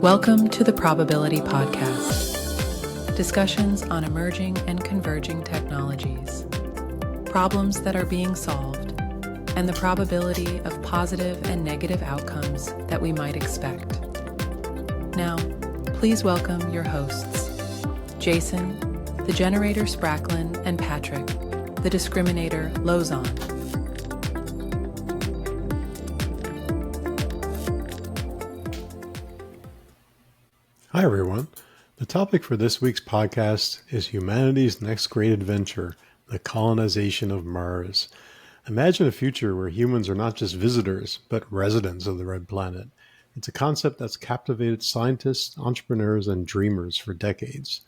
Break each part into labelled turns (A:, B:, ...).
A: Welcome to the Probability Podcast. Discussions on emerging and converging technologies, problems that are being solved, and the probability of positive and negative outcomes that we might expect. Now, please welcome your hosts, Jason, the generator Spracklin, and Patrick, the discriminator Lozon.
B: Hi everyone. The topic for this week's podcast is humanity's next great adventure, the colonization of Mars. Imagine a future where humans are not just visitors, but residents of the Red Planet. It's a concept that's captivated scientists, entrepreneurs, and dreamers for decades.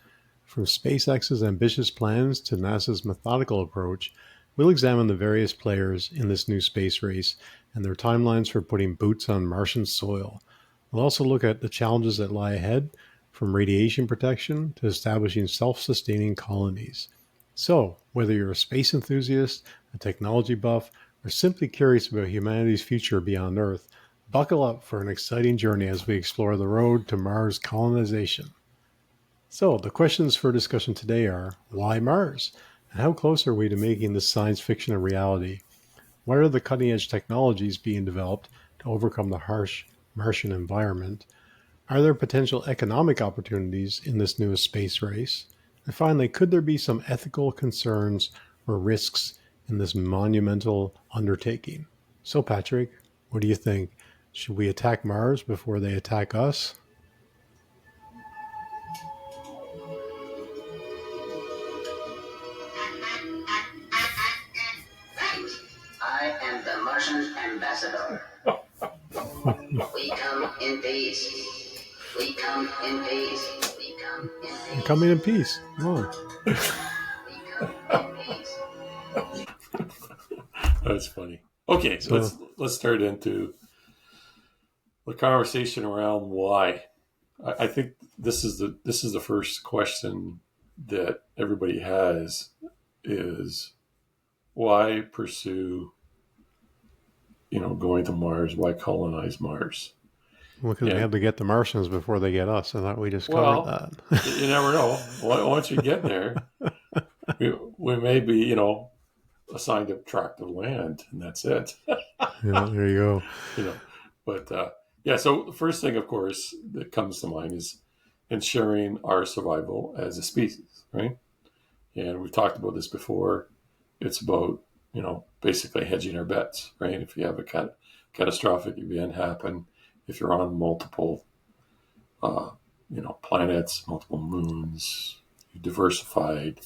B: From SpaceX's ambitious plans to NASA's methodical approach, we'll examine the various players in this new space race and their timelines for putting boots on Martian soil. We'll also look at the challenges that lie ahead, from radiation protection to establishing self-sustaining colonies. So, whether you're a space enthusiast, a technology buff, or simply curious about humanity's future beyond Earth, buckle up for an exciting journey as we explore the road to Mars colonization. So, the questions for discussion today are, why Mars? And how close are we to making this science fiction a reality? What are the cutting-edge technologies being developed to overcome the harsh Martian environment? Are there potential economic opportunities in this newest space race? And finally, could there be some ethical concerns or risks in this monumental undertaking? So, Patrick, what do you think? Should we attack Mars before they attack us?
C: I am the Martian ambassador. We come in peace. We come in peace. We come in peace.
B: We're coming in peace. Come on.
C: We come in peace.
D: That's funny. Okay, so let's start into the conversation around why. I think this is the first question that everybody has is why pursue going to Mars? Why colonize Mars?
B: Well, because we have to get the Martians before they get us. I thought we just covered that.
D: You never know. Once you get there, we may be, assigned a tract of land, and that's it.
B: Yeah, there you go.
D: But so the first thing, of course, that comes to mind is ensuring our survival as a species, right? And we've talked about this before. It's about, basically hedging our bets, right? If you have a catastrophic event happen, if you're on multiple, planets, multiple moons, you're diversified,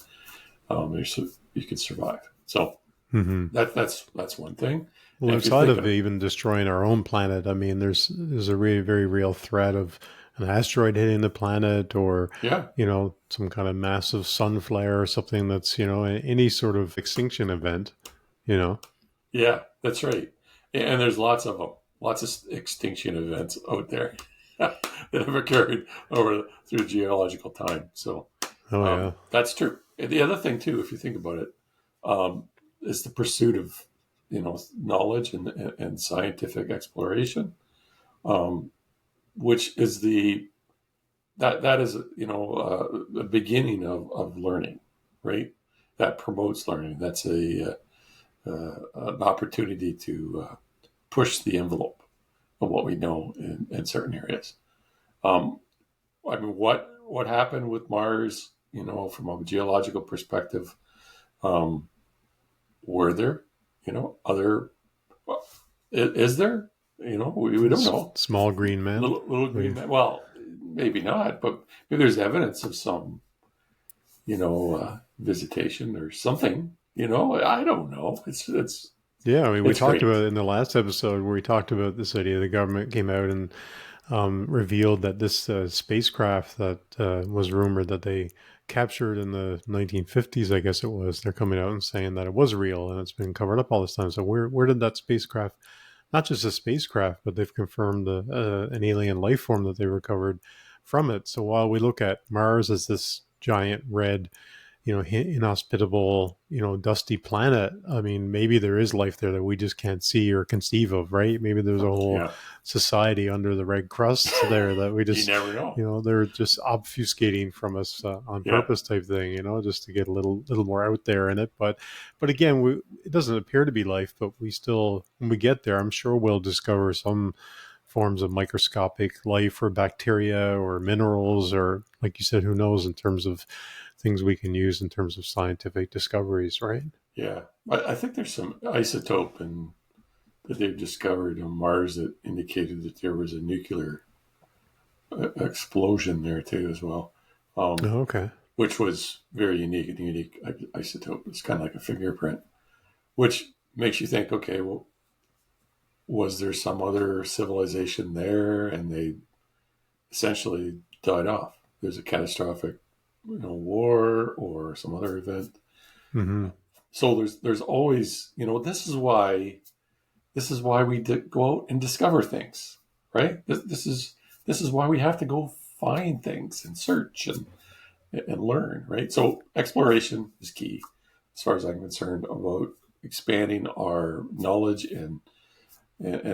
D: you can survive. So that's one thing.
B: Well, outside of even destroying our own planet, I mean, there's a really very real threat of an asteroid hitting the planet, or some kind of massive sun flare or something that's any sort of extinction event.
D: Yeah, that's right. And there's lots of them, lots of extinction events out there that have occurred through geological time. So that's true. And the other thing too, if you think about it, is the pursuit of knowledge and scientific exploration, which is that is the beginning of learning, right? That promotes learning. That's an opportunity to push the envelope of what we know in certain areas. What happened with Mars? From a geological perspective, were there, other? Is there? We don't know.
B: Small green man.
D: Little green man. Well, maybe not, but maybe there's evidence of some, visitation or something. I don't know. It's
B: yeah. I mean, we talked about it in the last episode where we talked about this idea. The government came out and revealed that this spacecraft that was rumored that they captured in the 1950s, I guess it was, they're coming out and saying that it was real and it's been covered up all this time. So where did that spacecraft, not just a spacecraft, but they've confirmed an alien life form that they recovered from it. So while we look at Mars as this giant red inhospitable, dusty planet. I mean, maybe there is life there that we just can't see or conceive of, right? Maybe there's a whole
D: Yeah.
B: society under the red crust there that we
D: You
B: just,
D: never know.
B: they're just obfuscating from us on
D: Yeah.
B: purpose type thing, just to get a little more out there in it. But again, it doesn't appear to be life, but we still, when we get there, I'm sure we'll discover some forms of microscopic life or bacteria or minerals, or like you said, who knows, in terms of things we can use in terms of scientific discoveries, right?
D: Yeah. I think there's some isotope that they've discovered on Mars that indicated that there was a nuclear explosion there too as well.
B: Okay.
D: Which was very unique. A unique isotope. It's kind of like a fingerprint, which makes you think, okay, well, was there some other civilization there and they essentially died off? There's a catastrophic, war or some other event.
B: Mm-hmm.
D: So there's always, this is why we go out and discover things, right? This is why we have to go find things and search and learn, right? So exploration is key, as far as I'm concerned, about expanding our knowledge and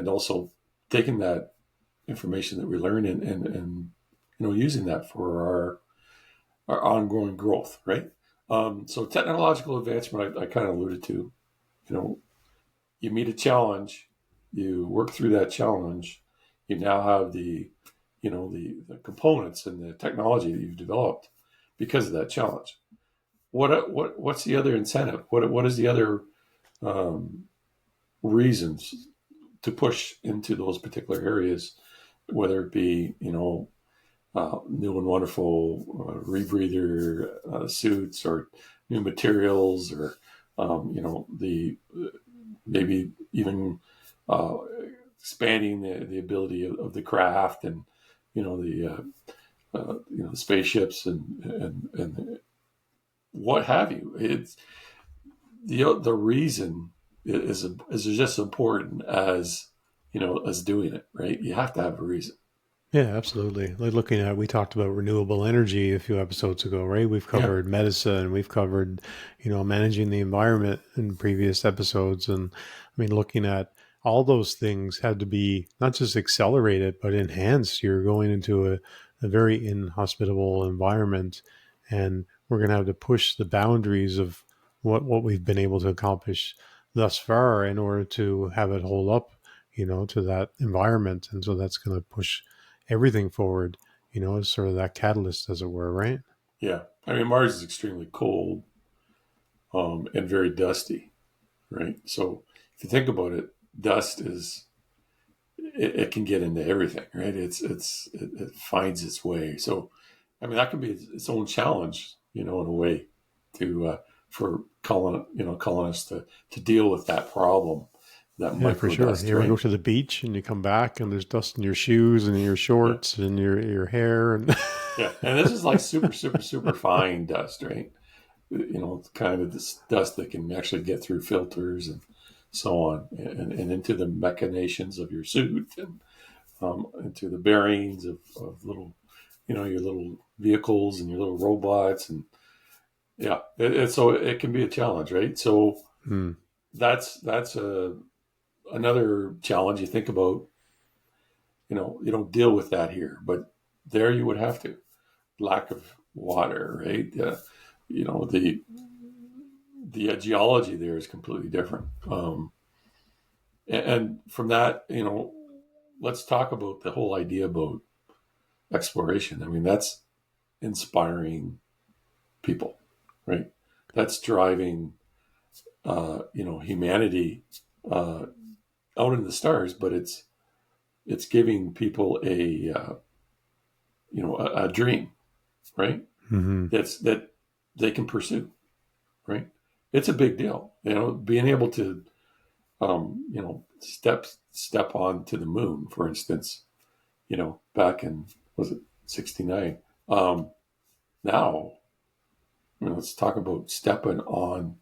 D: also taking that information that we learn and using that for our ongoing growth, right? So technological advancement, I kind of alluded to, you meet a challenge, you work through that challenge, you now have the components and the technology that you've developed because of that challenge. What's the other incentive? What is the other reasons to push into those particular areas, whether it be new and wonderful rebreather suits or new materials or the maybe even expanding the ability of the craft and the spaceships and what have you. It's the reason is just important as as doing it, right? You have to have a reason.
B: Yeah, absolutely. Like we talked about renewable energy a few episodes ago, right? We've covered medicine, we've covered, managing the environment in previous episodes. And I mean, looking at all those things had to be not just accelerated, but enhanced. You're going into a very inhospitable environment, and we're going to have to push the boundaries of what we've been able to accomplish thus far in order to have it hold up, to that environment. And so that's going to push everything forward, as sort of that catalyst, as it were, right?
D: Yeah. I mean, Mars is extremely cold and very dusty, right? So if you think about it, dust it can get into everything, right? It finds its way. So, I mean, that can be its own challenge, in a way for colonists to deal with that problem.
B: Yeah, for sure.
D: Dust,
B: You ever
D: right?
B: go to the beach and you come back and there's dust in your shoes and in your shorts and your hair and
D: Yeah, and this is like super, super, super fine dust, right? Kind of this dust that can actually get through filters and so on, and into the machinations of your suit and into the bearings of little, your little vehicles and your little robots, and yeah, so it can be a challenge, right? So that's another challenge. You think about, you don't deal with that here, but there you would have to. Lack of water, right? The geology there is completely different. And from that, let's talk about the whole idea about exploration. I mean, that's inspiring people, right? That's driving, humanity out in the stars, but it's giving people a dream, right?
B: mm-hmm.
D: That they can pursue, right? It's a big deal, being able to, step onto the moon, for instance, back in, was it 69? Now, let's talk about stepping on,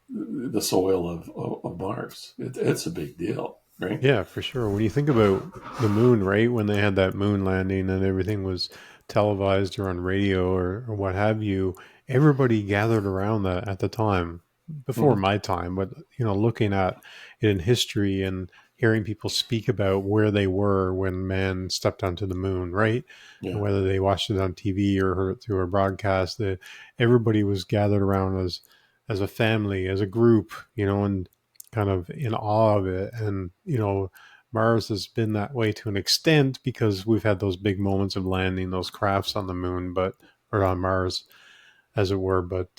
D: the soil of Mars. It's a big deal, right?
B: Yeah, for sure. When you think about the moon, right? When they had that moon landing and everything was televised or on radio or what have you, everybody gathered around that at the time, before
D: Mhm.
B: my time, but looking at it in history and hearing people speak about where they were when man stepped onto the moon, right? And
D: Yeah.
B: whether they watched it on TV or heard it through a broadcast, everybody was gathered around as a family, as a group, and kind of in awe of it. And Mars has been that way to an extent because we've had those big moments of landing those crafts on the moon, or on Mars, as it were. But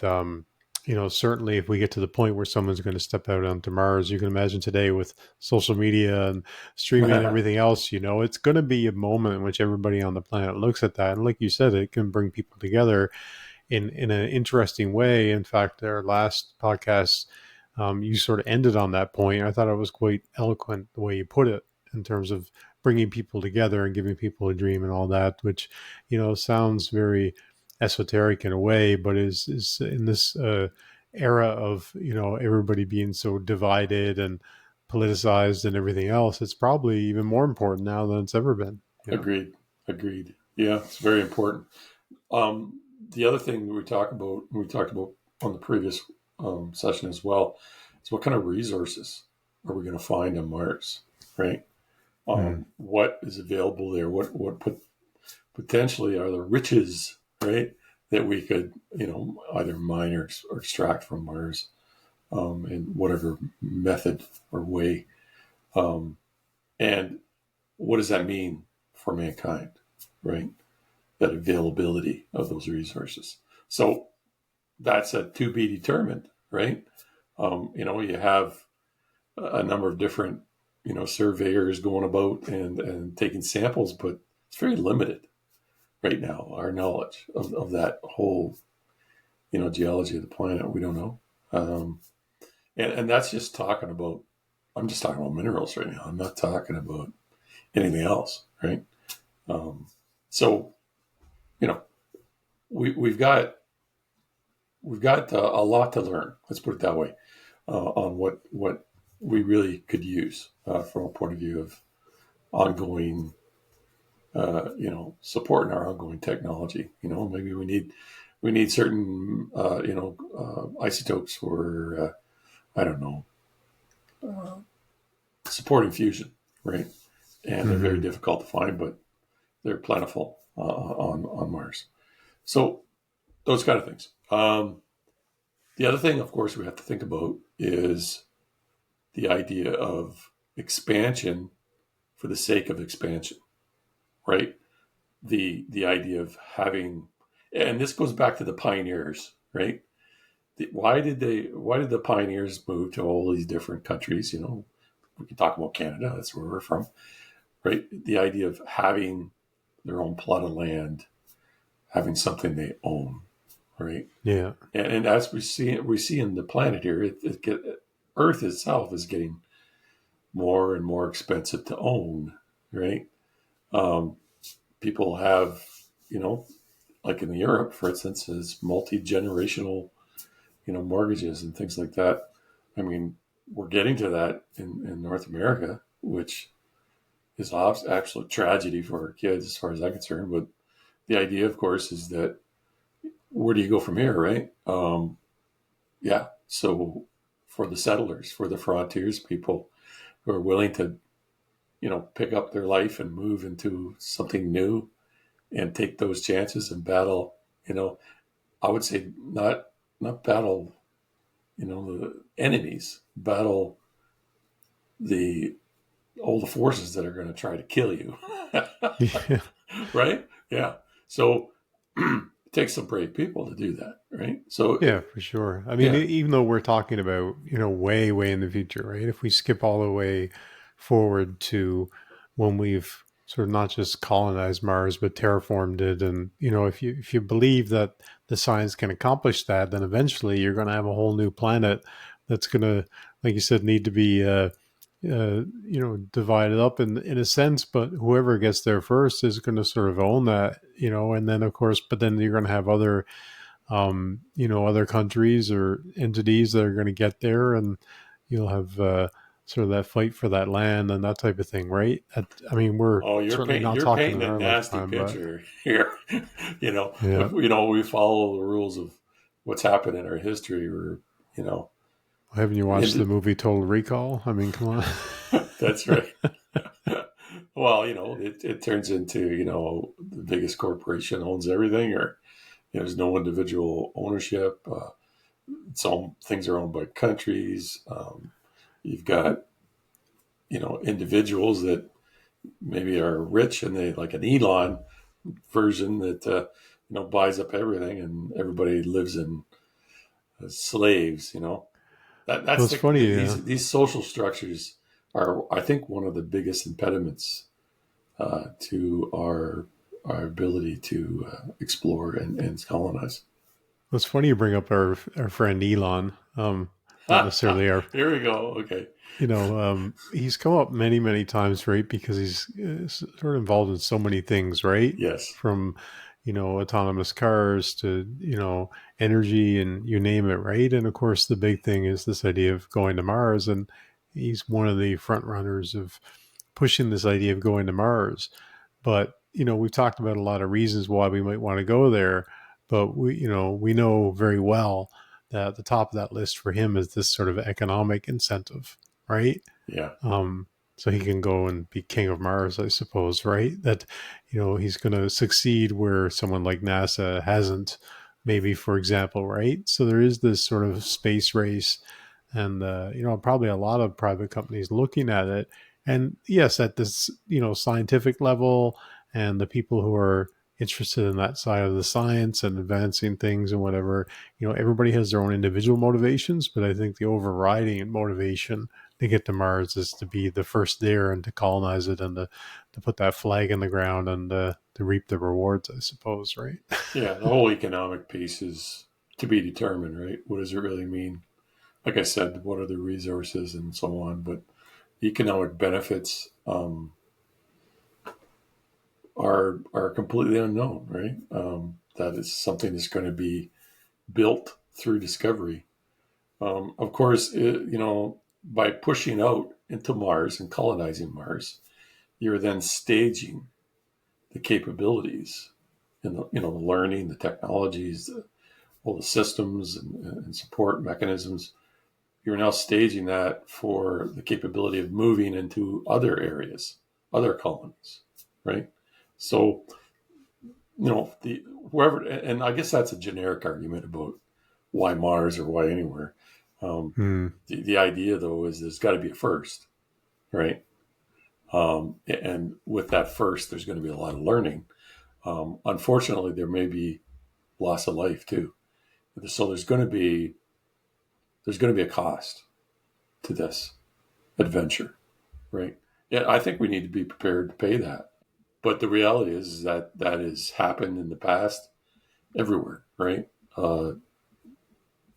B: certainly if we get to the point where someone's going to step out onto Mars, you can imagine today with social media and streaming and everything else, it's going to be a moment in which everybody on the planet looks at that. And like you said, it can bring people together in an interesting way. In fact, our last podcast, you sort of ended on that point. I thought it was quite eloquent the way you put it in terms of bringing people together and giving people a dream and all that, which sounds very esoteric in a way, but is in this era of everybody being so divided and politicized and everything else. It's probably even more important now than it's ever been.
D: Agreed. Yeah, it's very important. The other thing we talked about on the previous session as well, is what kind of resources are we going to find on Mars, right? What is available there? What potentially are the riches, right, that we could either mine or extract from Mars in whatever method or way, and what does that mean for mankind, right? That availability of those resources. So that's a to be determined, right? You have a number of different, surveyors going about and taking samples, but it's very limited right now. Our knowledge of that whole, geology of the planet, we don't know. And that's just talking about, I'm just talking about minerals right now. I'm not talking about anything else, right? So, we've got a lot to learn. Let's put it that way, on what we really could use from a point of view of ongoing, supporting our ongoing technology. Maybe we need certain, isotopes for, I don't know, supporting fusion, right? And they're very difficult to find, but they're plentiful on Mars. So those kind of things. The other thing, of course, we have to think about is the idea of expansion for the sake of expansion, right? The idea of having, and this goes back to the pioneers, right? Why did the pioneers move to all these different countries? We can talk about Canada, that's where we're from, right? The idea of having their own plot of land, having something they own, right?
B: Yeah.
D: And as we see in the planet here, Earth itself is getting more and more expensive to own, right? People have, like in Europe, for instance, is multi-generational, mortgages and things like that. I mean, we're getting to that in North America, which is absolute tragedy for our kids as far as I'm concerned. But the idea, of course, is that where do you go from here, right? Yeah. So for the settlers, for the frontiers people who are willing to, pick up their life and move into something new and take those chances and battle, I would say not battle, the enemies, battle all the forces that are going to try to kill you.
B: Yeah.
D: Right? Yeah. So it takes some brave people to do that, right? So
B: Yeah, for sure. I mean,
D: yeah,
B: even though we're talking about, way, way in the future, right? If we skip all the way forward to when we've sort of not just colonized Mars, but terraformed it. And, if you believe that the science can accomplish that, then eventually you're going to have a whole new planet that's going to, like you said, need to be, divided up in a sense, but whoever gets there first is going to sort of own that, and then of course, but then you're going to have other other countries or entities that are going to get there, and you'll have sort of that fight for that land and that type of thing, right? I mean, we're
D: Oh,
B: certainly not
D: you're
B: talking in
D: painting a
B: our
D: nasty
B: lifetime, but
D: picture here.
B: yeah.
D: If we follow the rules of what's happened in our history, or you know,
B: Haven't you watched the
D: in,
B: movie Total Recall? I mean, come on.
D: that's right. Well, it turns into the biggest corporation owns everything, or there's no individual ownership. Some things are owned by countries. You've got individuals that maybe are rich and they like an Elon version that buys up everything and everybody lives in as slaves.
B: Well,
D: That's
B: it's funny.
D: these social structures are, I think, one of the biggest impediments to our ability to explore and colonize.
B: It's funny you bring up our friend Elon. Not necessarily our,
D: Here we go. Okay.
B: he's come up many, many times, right? Because he's sort of involved in so many things, right?
D: Yes.
B: From, autonomous cars to, energy and you name it, right? And of course, the big thing is this idea of going to Mars. And he's one of the front runners of pushing this idea of going to Mars. But, we've talked about a lot of reasons why we might want to go there. But we know very well that the top of that list for him is this sort of economic incentive, right?
D: Yeah.
B: So he can go and be king of Mars, I suppose, right? That, he's going to succeed where someone like NASA hasn't, maybe, for example, right? So there is this sort of space race and, probably a lot of private companies looking at it. And yes, at this, scientific level and the people who are interested in that side of the science and advancing things and whatever, everybody has their own individual motivations, but I think the overriding motivation to get to Mars is to be the first there and to colonize it and to put that flag in the ground and to reap the rewards, I suppose, right?
D: Yeah. The whole economic piece is to be determined, right? What does it really mean? Like I said, what are the resources and so on? But economic benefits are completely unknown, right? That is something that's going to be built through discovery. Of course, by pushing out into Mars and colonizing Mars, you're then staging the capabilities and the learning, the technologies, all the systems and support mechanisms. You're now staging that for the capability of moving into other areas, other colonies, right? So, the whoever, and I guess that's a generic argument about why Mars or why anywhere. The idea, though, is there's got to be a first, right? And with that first, there's going to be a lot of learning. Unfortunately, there may be loss of life too. So there's going to be a cost to this adventure, right? Yeah, I think we need to be prepared to pay that. But the reality is that has happened in the past everywhere, right?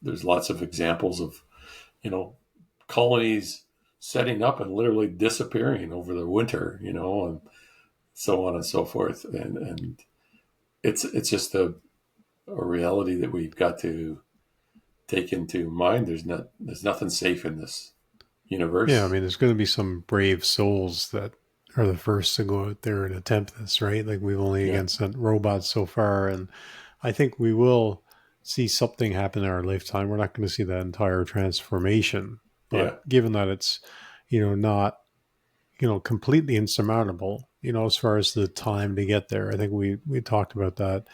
D: There's lots of examples of, colonies setting up and literally disappearing over the winter, and so on and so forth. And it's just a reality that we've got to take into mind. There's nothing safe in this
B: Yeah, I
D: universe.
B: mean, there's going to be some brave souls that are the first to go out there and attempt this, right? Like we've only
D: Yeah,
B: against sent robots so far, and I think we will see something happen in our lifetime. We're not going to see that entire transformation,
D: yeah,
B: but given that it's, not, completely insurmountable, as far as the time to get there, I think we talked about that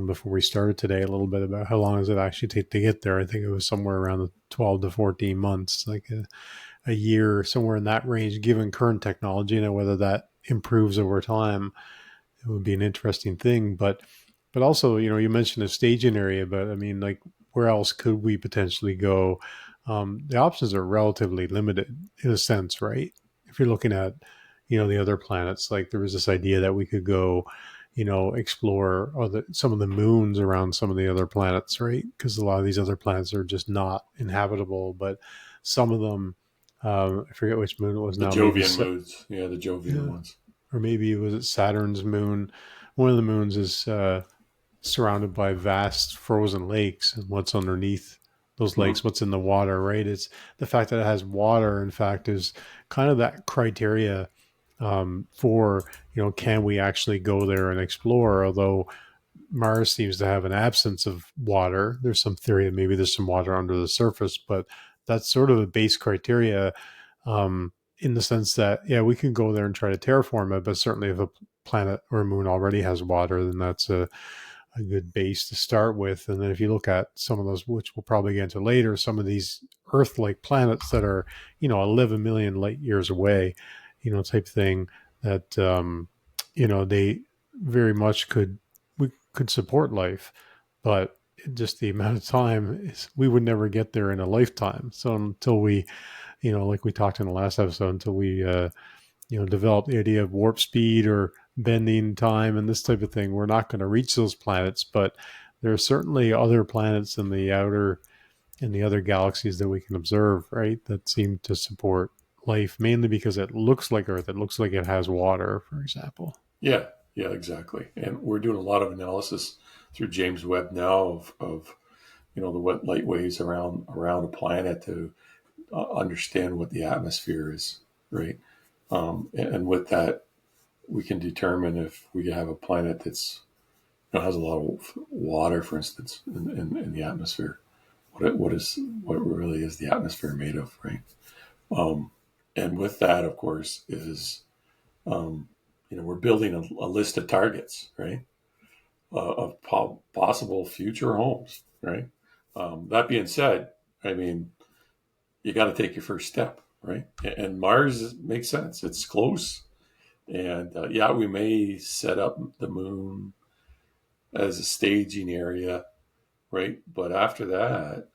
B: before we started today a little bit about how long does it actually take to get there. I think it was somewhere around the 12 to 14 months, like a year, somewhere in that range, given current technology. Whether that improves over time, it would be an interesting thing. But also, you mentioned a staging area, but I mean, like, where else could we potentially go? The options are relatively limited in a sense, right? If you're looking at, the other planets, like there was this idea that we could go, explore some of the moons around some of the other planets, right? Because a lot of these other planets are just not inhabitable, but some of them, I forget which moon it was
D: the
B: now. Maybe
D: Jovian moods. Yeah, the Jovian
B: yeah,
D: ones.
B: or maybe it was Saturn's moon. One of the moons is surrounded by vast frozen lakes, and what's underneath those lakes, what's in the water, right? It's the fact that it has water, in fact, is kind of that criteria for, can we actually go there and explore? Although Mars seems to have an absence of water. There's some theory that maybe there's some water under the surface, but that's sort of a base criteria in the sense that, yeah, we can go there and try to terraform it, but certainly if a planet or a moon already has water, then that's a good base to start with. And then if you look at some of those, which we'll probably get into later, some of these Earth-like planets that are, 11 million light years away, type thing that, they very much we could support life, but just the amount of time is, we would never get there in a lifetime. So until we, like we talked in the last episode, until we, develop the idea of warp speed or bending time and this type of thing, we're not going to reach those planets. But there are certainly other planets in the other galaxies that we can observe, right, that seem to support life, mainly because it looks like Earth. It looks like it has water, for example.
D: Yeah, exactly. And we're doing a lot of analysis through James Webb now of the light waves around a planet to understand what the atmosphere is, right? And with that, we can determine if we have a planet that's has a lot of water, for instance, in the atmosphere. What really is the atmosphere made of, right? And with that, of course, is we're building a list of targets, right, of possible future homes, right? That being said, I mean, you got to take your first step, right? And Mars makes sense. It's close. And we may set up the moon as a staging area, right? But after that,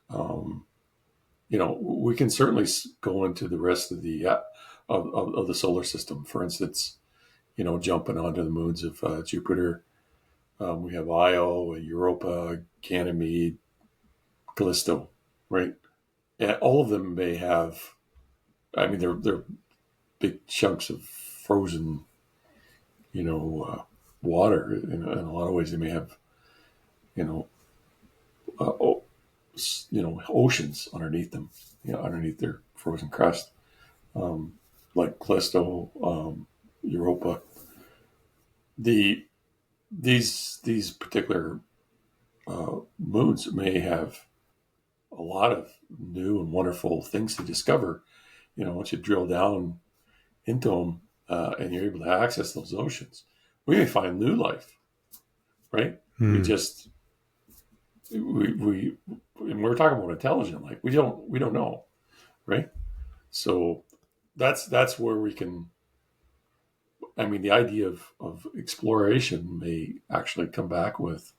D: we can certainly go into the rest of the of the solar system. For instance, jumping onto the moons of Jupiter. We have Io, Europa, Ganymede, Callisto, right? And all of them may have, they're big chunks of frozen, water. In a lot of ways, they may have, uh, oceans underneath them, underneath their frozen crust, like Callisto, Europa. These particular moons may have a lot of new and wonderful things to discover. Once you drill down into them and you're able to access those oceans, we may find new life, right? We just we and we're talking about intelligent life. We don't know, right? So that's where we can. The idea of exploration may actually come back with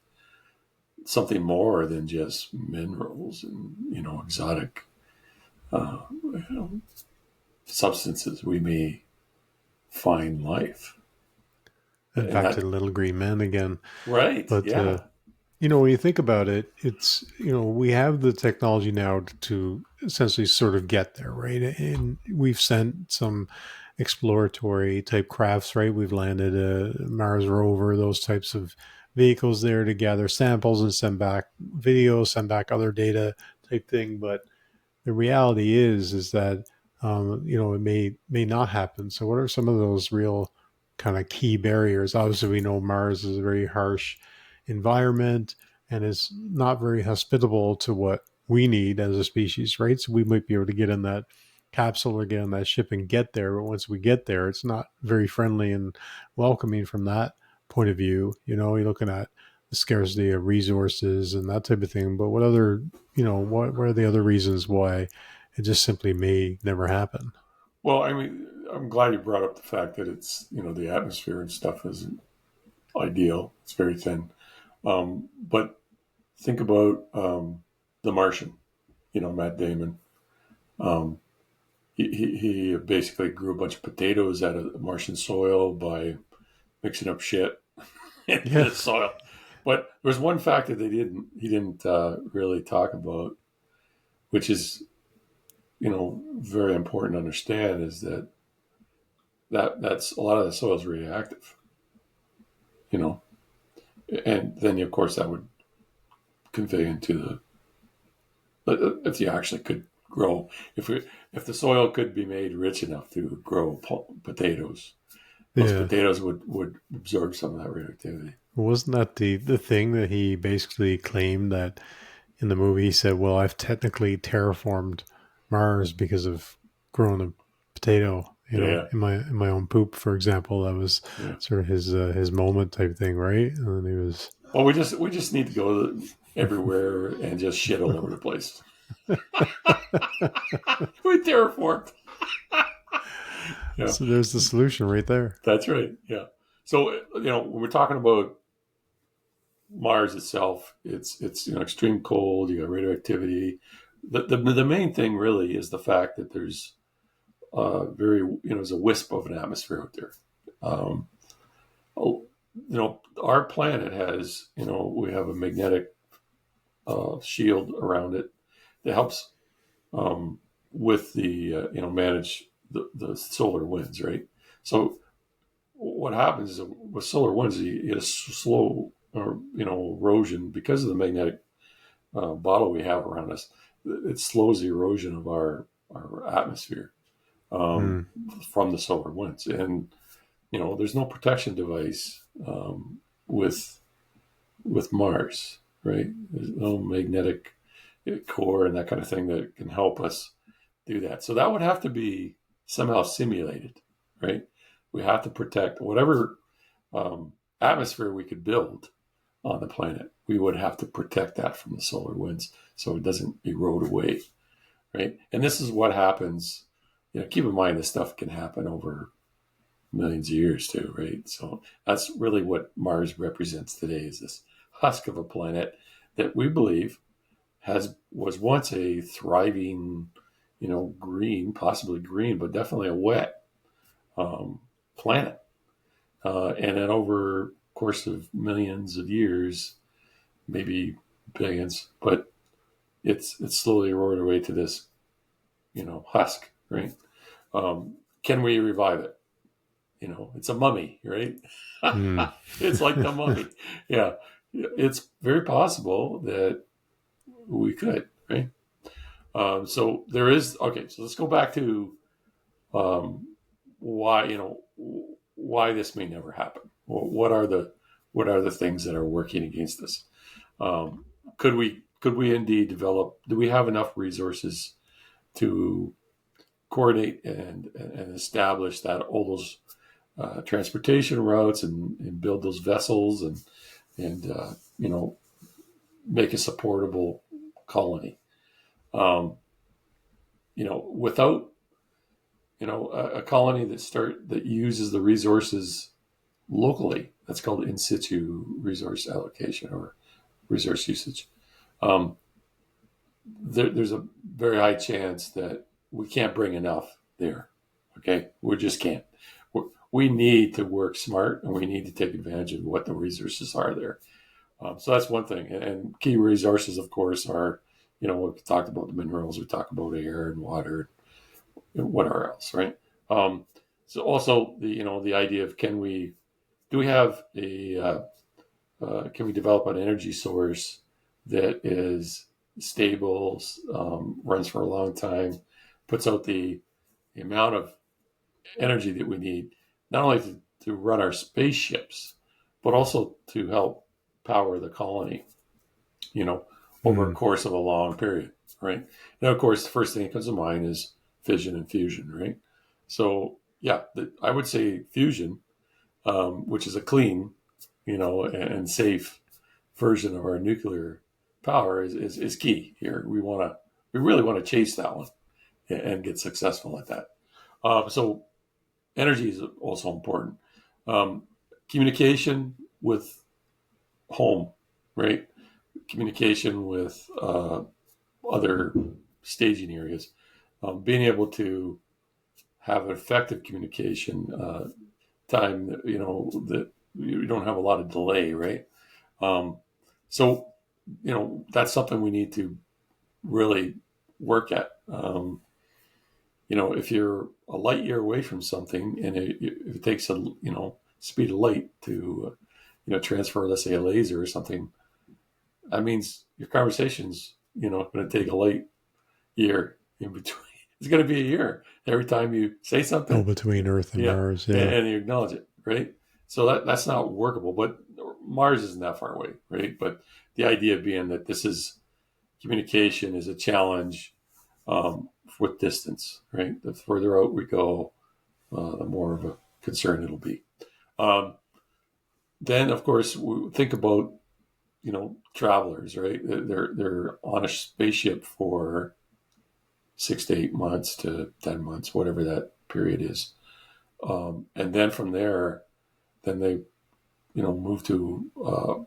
D: something more than just minerals and exotic substances. We may find life.
B: And back to the little green men again,
D: right?
B: But when you think about it, it's we have the technology now to essentially sort of get there, right? And we've sent some exploratory type crafts, right? We've landed a Mars rover, those types of vehicles there to gather samples and send back videos, send back other data type thing. But the reality is that it may not happen. So what are some of those real kind of key barriers? Obviously, we know Mars is a very harsh environment and is not very hospitable to what we need as a species, right? So we might be able to get in that capsule or get on that ship and get there. But once we get there, it's not very friendly and welcoming from that point of view. You're looking at the scarcity of resources and that type of thing. But what other, what are the other reasons why it just simply may never happen?
D: Well, I'm glad you brought up the fact that it's, the atmosphere and stuff isn't ideal. It's very thin. But think about The Martian, Matt Damon. He basically grew a bunch of potatoes out of Martian soil by mixing up shit in the soil. But there's one fact that he didn't really talk about, which is, very important to understand, is that's a lot of the soil is reactive, and then of course that would convey into if you actually could grow, if the soil could be made rich enough to grow potatoes, those
B: Yeah.
D: potatoes would absorb some of that radioactivity.
B: Wasn't that the thing that he basically claimed that in the movie? He said, "Well, I've technically terraformed Mars because of growing a potato,
D: Yeah,
B: in my own poop, for example." That was
D: yeah.
B: sort of his moment type thing, right? And then he was,
D: Well, we just need to go everywhere and just shit all over the place. We terraformed. Yeah,
B: so there's the solution right there.
D: that's right. Yeah. So when we're talking about Mars itself, it's extreme cold. You got radioactivity. The main thing really is the fact that there's there's a wisp of an atmosphere out there. Um, our planet has we have a magnetic shield around it that helps with the manage the solar winds, right? So what happens is with solar winds, you get a slow erosion because of the magnetic bottle we have around us. It slows the erosion of our atmosphere um,
B: Mm.
D: from the solar winds, and there's no protection device with Mars, right? There's no magnetic core and that kind of thing that can help us do that. So that would have to be somehow simulated, right? We have to protect whatever atmosphere we could build on the planet. We would have to protect that from the solar winds so it doesn't erode away, right? And this is what happens. Keep in mind this stuff can happen over millions of years too, right? So that's really what Mars represents today, is this husk of a planet that we believe was once a thriving, green, possibly green, but definitely a wet planet. And then over the course of millions of years, maybe billions, but it's slowly eroded away to this, husk, right? Can we revive it? It's a mummy, right?
B: Mm.
D: It's like the mummy. Yeah. It's very possible that we could, right? So there is, okay, so let's go back to why, why this may never happen. What are the things that are working against us? Could we indeed develop, do we have enough resources to coordinate and establish that all those transportation routes and build those vessels and make a supportable colony. Without a colony that uses the resources locally, that's called in situ resource allocation or resource usage. Um, there's a very high chance that we can't bring enough there. Okay, we just can't. We need to work smart and we need to take advantage of what the resources are there. So that's one thing. And key resources, of course, are, we talked about the minerals, we talked about air and water, and whatever else, right? So also the idea of can we develop an energy source that is stable, runs for a long time, puts out the amount of energy that we need, not only to run our spaceships, but also to help power the colony, over a course of a long period, right? And of course, the first thing that comes to mind is fission and fusion, right? So, yeah, I would say fusion, which is a clean, and safe version of our nuclear power is key here. We really want to chase that one and get successful at that. So energy is also important. Communication with home, right? Communication with other staging areas. Being able to have effective communication time, that you don't have a lot of delay, right? So, that's something we need to really work at. If you're a light year away from something and if it takes a, speed of light to, transfer, let's say, a laser or something, that means your conversations going to take a light year in between. It's going to be a year every time you say something.
B: Oh, between Earth and Mars, yeah.
D: And you acknowledge it, right? So that's not workable, but Mars isn't that far away, right? But the idea being that this is communication is a challenge with distance, right? The further out we go, the more of a concern it'll be. Then, of course, we think about, travelers, right? They're on a spaceship for 6 to 8 months to 10 months, whatever that period is. And then from there, then they, move to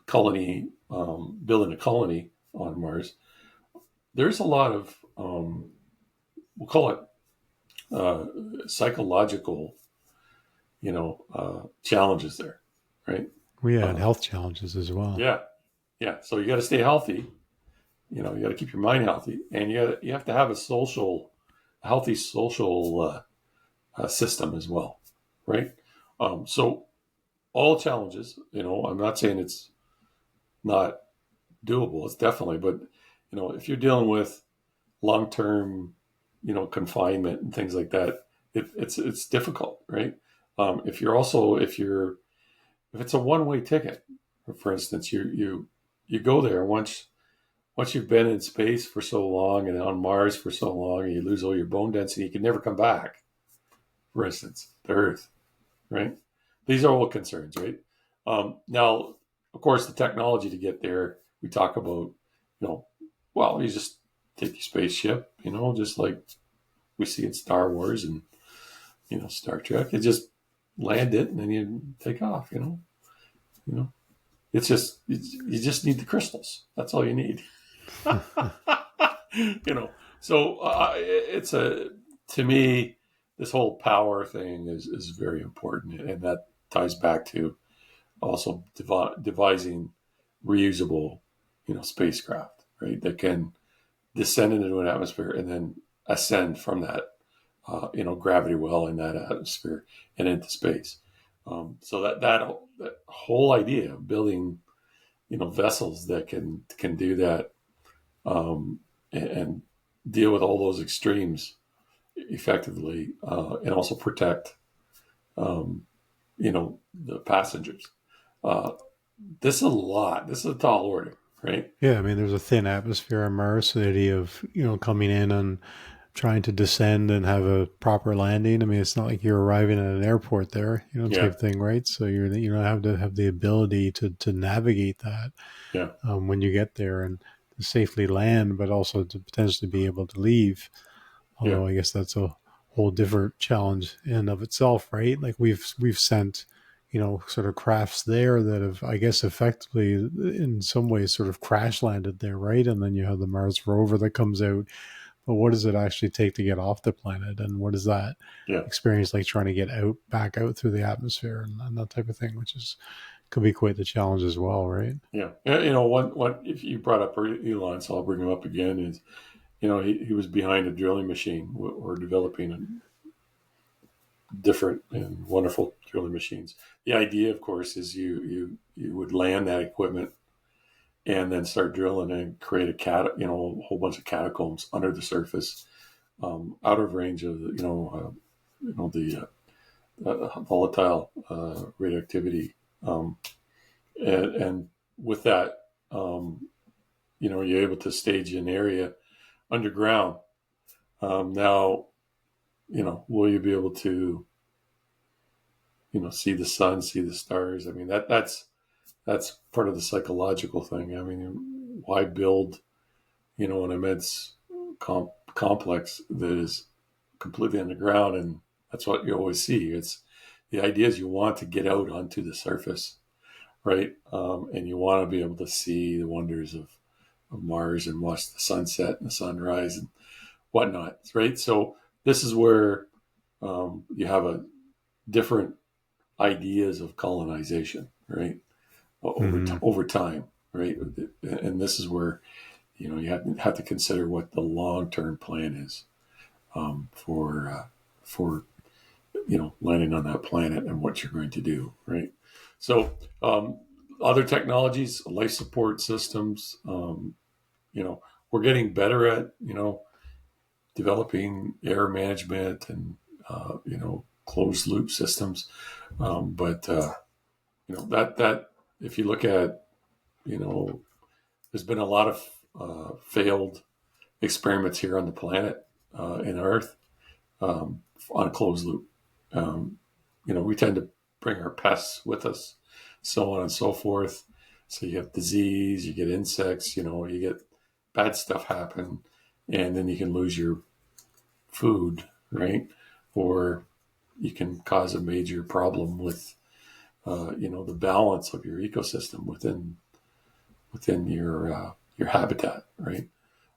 D: colony, building a colony on Mars. There's a lot of, we'll call it psychological, challenges there, right?
B: We had health challenges as well.
D: Yeah. So you got to stay healthy. You got to keep your mind healthy, and you have to have a healthy social system as well, right? So all challenges. I'm not saying it's not doable. It's definitely, but if you're dealing with long-term, confinement and things like that, it's difficult, right? If it's a one-way ticket, for instance, you go there once you've been in space for so long and on Mars for so long, and you lose all your bone density, you can never come back. For instance, to Earth, right? These are all concerns, right? Now, of course, the technology to get there, we talk about, you just take your spaceship, just like we see in Star Wars and, Star Trek. You just land it and then you take off, It's just, you just need the crystals. That's all you need. So to me, this whole power thing is very important. And that ties back to also devising reusable, spacecraft, right? That can descend into an atmosphere and then ascend from that, gravity well in that atmosphere and into space. So that whole idea of building, vessels that can do that, and deal with all those extremes effectively, and also protect, the passengers. This is a lot. This is a tall order, right?
B: Yeah, I mean, there's a thin atmosphere on Mars. So the idea of coming in and trying to descend and have a proper landing. I mean, it's not like you're arriving at an airport there, type thing, right? So you have to have the ability to navigate that, when you get there and to safely land, but also to potentially be able to leave. Although I guess that's a whole different challenge in of itself, right? Like we've sent, sort of crafts there that have, I guess, effectively in some ways sort of crash landed there, right? And then you have the Mars rover that comes out. But what does it actually take to get off the planet? And what is that experience like trying to get back out through the atmosphere and that type of thing, which could be quite the challenge as well, right?
D: Yeah. One if you brought up Elon, so I'll bring him up again, is, he was behind a drilling machine or developing a different and wonderful drilling machines. The idea, of course, is you would land that equipment and then start drilling and create a whole bunch of catacombs under the surface, out of range of the volatile radioactivity, and with that, you're able to stage an area underground. Now, will you be able to, see the sun, see the stars? I mean, that's part of the psychological thing. I mean, why build, an immense complex that is completely underground? And that's what you always see. It's the idea is you want to get out onto the surface, right? And you want to be able to see the wonders of Mars and watch the sunset and the sunrise and whatnot, right? So this is where you have a different ideas of colonization, right? Over time, right? And this is where, you have to consider what the long-term plan is, for landing on that planet and what you're going to do, right? So other technologies, life support systems, we're getting better at, developing air management and, closed loop systems. But that if you look at, there's been a lot of failed experiments here on the planet, in Earth, on a closed loop. We tend to bring our pests with us, so on and so forth. So you have disease, you get insects, you get bad stuff happen, and then you can lose your food, right? Or you can cause a major problem with, the balance of your ecosystem within your habitat, right?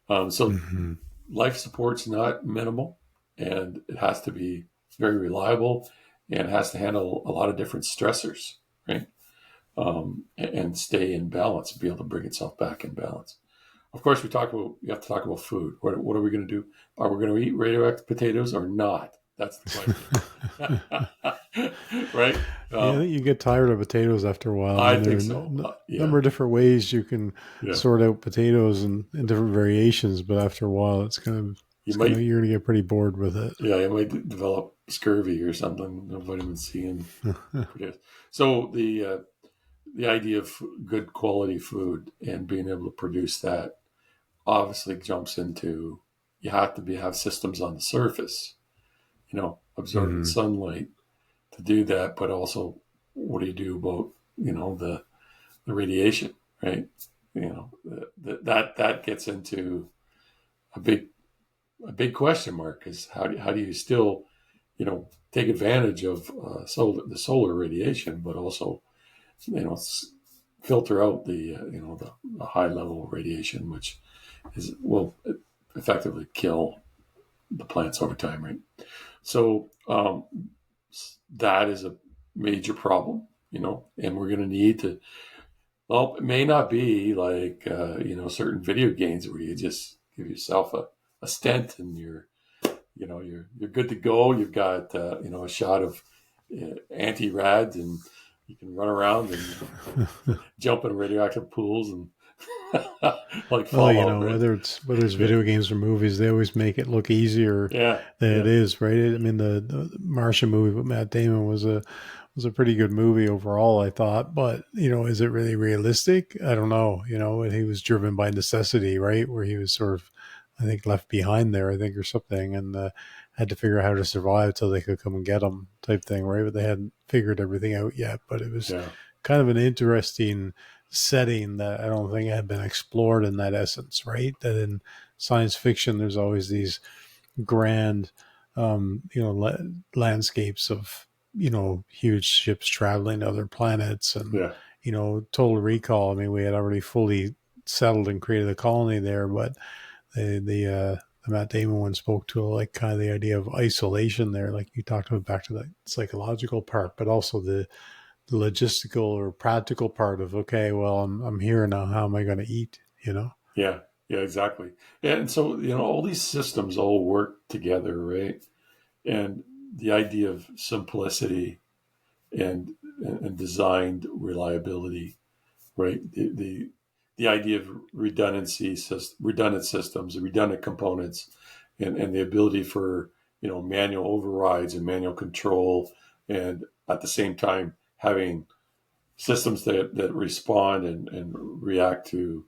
D: So
B: Mm-hmm.
D: life support's not minimal, and it has to be very reliable, and it has to handle a lot of different stressors, right? And stay in balance, be able to bring itself back in balance. Of course, you have to talk about food. What are we going to do? Are we going to eat radioactive potatoes or not? That's the question. Right?
B: Yeah, I think you get tired of potatoes after a while.
D: I
B: There are
D: think so.
B: a number of different ways you can
D: Yeah.
B: sort out potatoes in different variations, but after a while, you're going to get pretty bored with it.
D: Yeah, you might develop scurvy or something. No vitamin C and potatoes. So the idea of good quality food and being able to produce that obviously jumps into, you have to have systems on the surface, absorbing
B: Mhm.
D: sunlight to do that, but also what do you do about the radiation, right? That gets into a big question mark, is how do you still take advantage of the solar radiation, but also filter out the high level radiation, which will effectively kill the plants over time, right? So that is a major problem, and we're going to need to. Well, it may not be like certain video games where you just give yourself a stent and you're good to go. You've got a shot of anti-rad, and you can run around and jump in radioactive pools and like
B: Well,
D: Fallout, right?
B: whether it's video games or movies, they always make it look easier
D: Yeah,
B: than
D: yeah,
B: it is, right? I mean, the Martian movie with Matt Damon was a pretty good movie overall, I thought. But is it really realistic? I don't know. And he was driven by necessity, right? Where he was sort of, I think, left behind there, I think, or something, and had to figure out how to survive till they could come and get him, type thing, right? But they hadn't figured everything out yet. But it was
D: yeah,
B: kind of an interesting setting that I don't think had been explored in that essence, right? That in science fiction, there's always these grand, landscapes of, huge ships traveling to other planets and,
D: yeah,
B: Total Recall. I mean, we had already fully settled and created a colony there, but the Matt Damon one spoke to like kind of the idea of isolation there, like you talked about, back to the psychological part, but also the logistical or practical part of, okay, well, I'm here now. How am I going to eat?
D: yeah, yeah, exactly. And so all these systems all work together, right? And the idea of simplicity and designed reliability, right? The idea of redundant systems, redundant components, and the ability for manual overrides and manual control, and at the same time having systems that respond and react to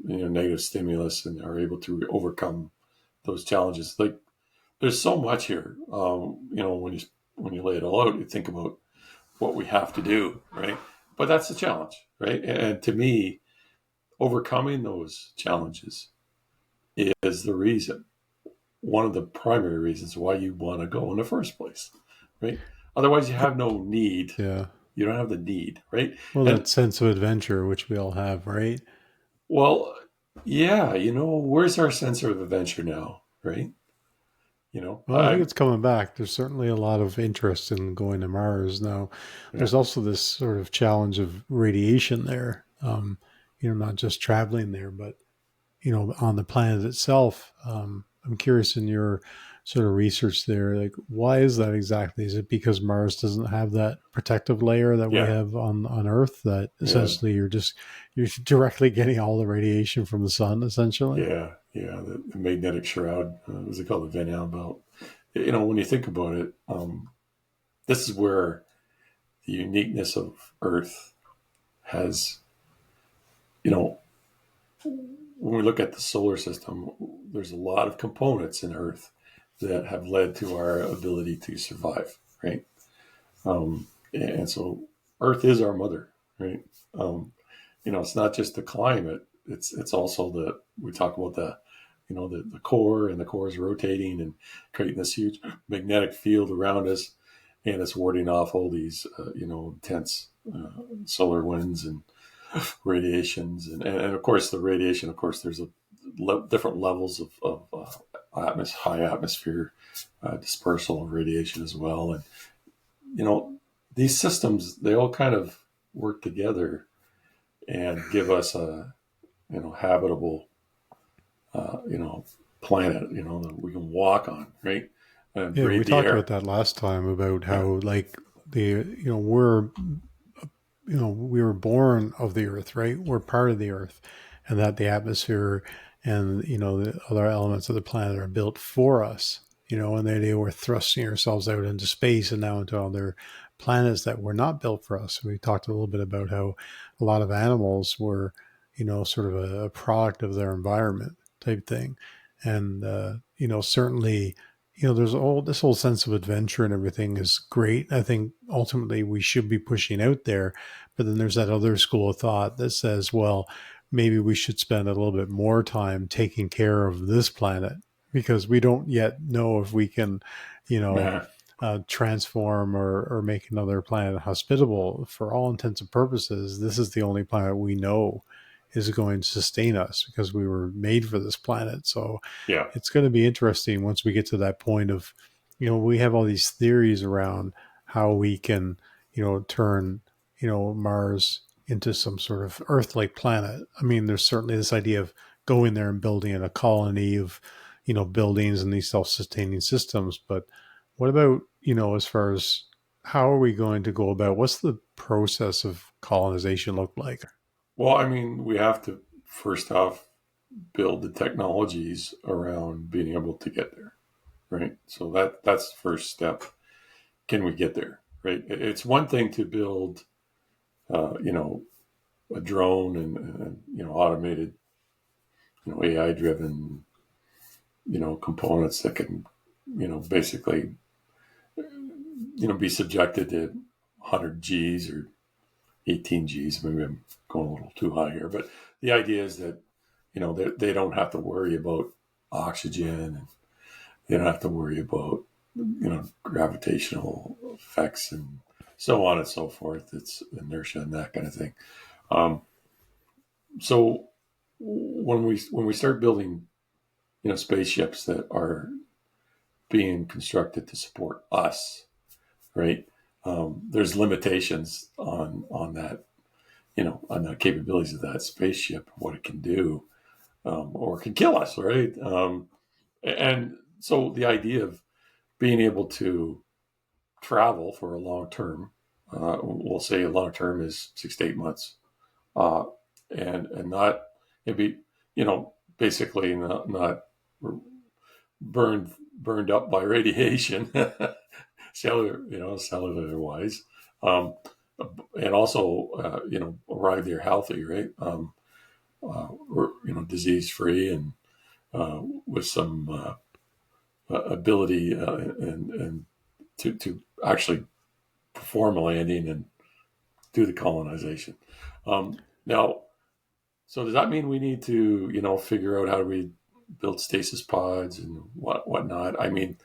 D: negative stimulus and are able to overcome those challenges. Like, there's so much here. When you lay it all out, you think about what we have to do, right? But that's the challenge, right? And to me, overcoming those challenges is one of the primary reasons why you want to go in the first place, right? Otherwise, you have no need.
B: Yeah.
D: You don't have the need, right?
B: Well,
D: And
B: that sense of adventure, which we all have, right?
D: well, yeah, where's our sense of adventure now, right?
B: Well, I think it's coming back. There's certainly a lot of interest in going to Mars now.
D: Yeah,
B: There's also this sort of challenge of radiation there. Not just traveling there, but on the planet itself. I'm curious in your sort of research there. Like, why is that exactly? Is it because Mars doesn't have that protective layer that we
D: Yeah,
B: have on Earth? That
D: yeah,
B: essentially you're directly getting all the radiation from the sun, essentially.
D: yeah. The magnetic shroud, what's it called, the Van Allen belt. When you think about it, this is where the uniqueness of Earth has, you know, when we look at the solar system, there's a lot of components in Earth that have led to our ability to survive, right? And so Earth is our mother, right? It's not just the climate; it's also we talk about the core, and the core is rotating and creating this huge magnetic field around us, and it's warding off all these intense solar winds and radiations, and of course the radiation. Of course, there's different levels of high atmosphere dispersal of radiation as well, and these systems, they all kind of work together and give us a habitable planet that we can walk on, right, and
B: Yeah, we
D: breathe the
B: talked about
D: air.
B: that last time about
D: Yeah,
B: how like we were born of the earth, right? We're part of the earth, and that the atmosphere and the other elements of the planet are built for us. And they were thrusting ourselves out into space and now into other planets that were not built for us. We talked a little bit about how a lot of animals were, sort of a product of their environment type thing, and certainly there's all this whole sense of adventure and everything is great. I think ultimately we should be pushing out there, but then there's that other school of thought that says, well, maybe we should spend a little bit more time taking care of this planet because we don't yet know if we can, you know,
D: yeah,
B: transform or make another planet hospitable. For all intents and purposes, this is the only planet we know is going to sustain us because we were made for this planet. So
D: yeah.
B: it's going to be interesting once we get to that point of, we have all these theories around how we can, turn, Mars into some sort of Earth-like planet. I mean, there's certainly this idea of going there and building in a colony of, buildings and these self-sustaining systems. But what about, as far as how are we going to go about, what's the process of colonization look like?
D: Well, I mean, we have to first off build the technologies around being able to get there, right? So that's the first step. Can we get there, right? It's one thing to build, a drone and automated, AI driven, components that can, basically, be subjected to 100 Gs or 18 Gs. Maybe I'm going a little too high here, but the idea is that they don't have to worry about oxygen, and they don't have to worry about gravitational effects and so on and so forth. It's inertia and that kind of thing. Um, so when we start building spaceships that are being constructed to support us, right? There's limitations on that, on the capabilities of that spaceship, what it can do, or it can kill us, right? And so the idea of being able to travel for a long term, we'll say a long term is 6 to 8 months, uh, and not maybe basically not burned up by radiation, cellular wise, um, and also arrive there healthy, right? Or disease free and with some ability and to actually perform a landing and do the colonization. Now, so does that mean we need to figure out how do we build stasis pods and whatnot? I mean,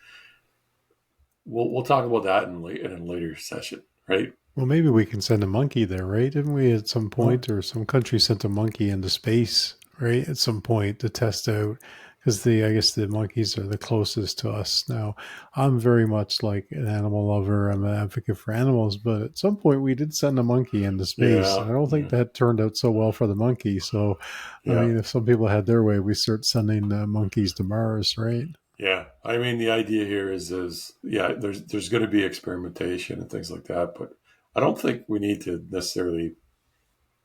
D: we'll talk about that in a later session, right?
B: Well, maybe we can send a monkey there, right? Didn't we at some
D: Well,
B: point, or some country sent a monkey into space, right? At some point to test out, because I guess the monkeys are the closest to us now. I'm very much like an animal lover. I'm an advocate for animals, but at some point we did send a monkey into space.
D: yeah,
B: I don't think
D: yeah,
B: that turned out so well for the monkey. So, I
D: yeah,
B: mean, if some people had their way, we start sending monkeys to Mars, right?
D: Yeah, I mean, the idea here is yeah, there's going to be experimentation and things like that, but I don't think we need to necessarily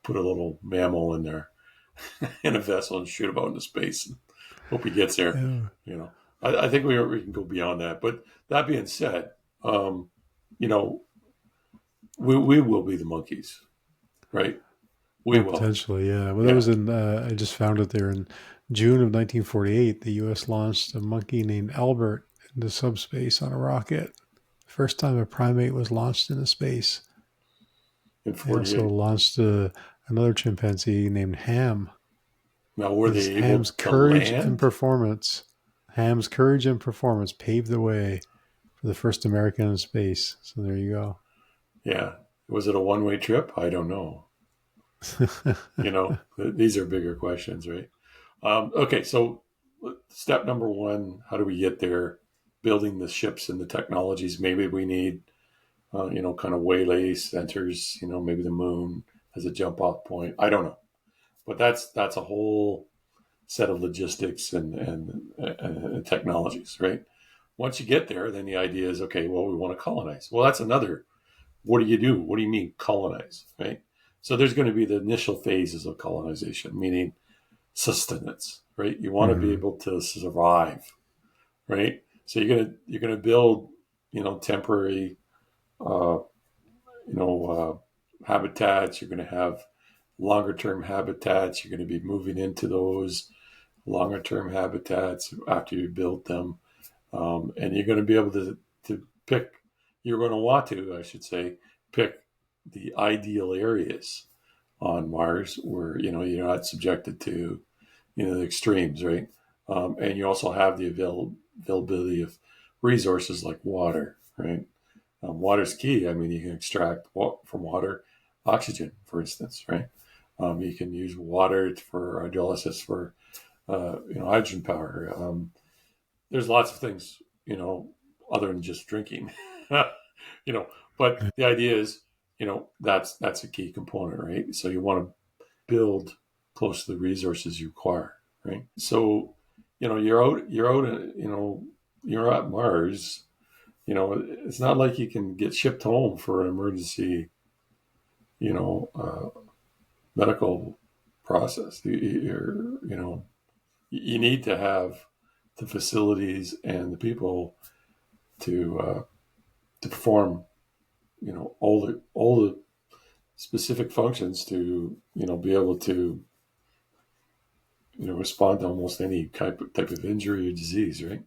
D: put a little mammal in there in a vessel and shoot him out into space and hope he gets there.
B: Yeah.
D: You know, I think we can go beyond that. But that being said, um, you know, we will be the monkeys, right? We
B: Oh,
D: will.
B: potentially, yeah. Well, that
D: Yeah.
B: was in, I just found it there in June of 1948. The U.S. launched a monkey named Albert into subspace on a rocket. First time a primate was launched into space.
D: In
B: They also
D: 48.
B: launched another chimpanzee named Ham.
D: Now, were they able
B: Ham's
D: to
B: courage and
D: land?
B: performance. Ham's courage and performance paved the way for the first American in space. So there you go.
D: Yeah. Was it a one-way trip? I don't know. You know, these are bigger questions, right? Okay, so step number one, how do we get there? Building the ships and the technologies. Maybe we need, kind of waylay centers. You know, maybe the moon as a jump-off point. I don't know, but that's a whole set of logistics and technologies, right? Once you get there, then the idea is, okay, well, we want to colonize. Well, that's another. What do you do? What do you mean colonize, right? So there's going to be the initial phases of colonization, meaning sustenance, right? You want to be
B: Mhm.
D: able to survive, right? So you're gonna build, temporary, uh, habitats. You're going to have longer term habitats. You're going to be moving into those longer term habitats after you build them, and you're going to be able to pick. You're going to want to, I should say, pick the ideal areas on Mars where you're not subjected to the extremes, right? And you also have the availability of resources like water, right? Water's key. I mean, you can extract from water oxygen, for instance, right? You can use water for hydrolysis for hydrogen power. There's lots of things, other than just drinking, you know. But the idea is, that's a key component, right? So you want to build close to the resources you require, right? So, you're at Mars. It's not like you can get shipped home for an emergency, you know, uh, medical process. You need to have the facilities and the people to perform, all the specific functions to, be able to, respond to almost any type of injury or disease, right?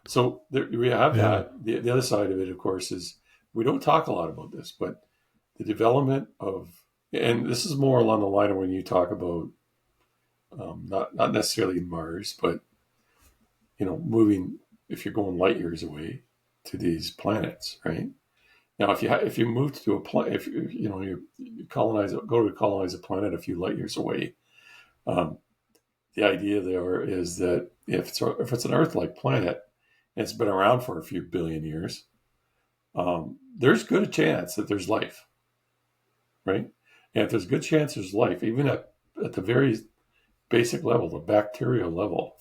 D: So there, we have
B: Yeah.
D: that. The other side of it, of course, is we don't talk a lot about this, but the development of, and this is more along the line of when you talk about, not necessarily Mars, but moving, if you're going light years away to these planets, right? Now, if you move to a planet, if you colonize a planet a few light years away, um, the idea there is that if it's an Earth-like planet and it's been around for a few billion years, there's good a chance that there's life, right? And if there's a good chance there's life, even at the very basic level, the bacterial level,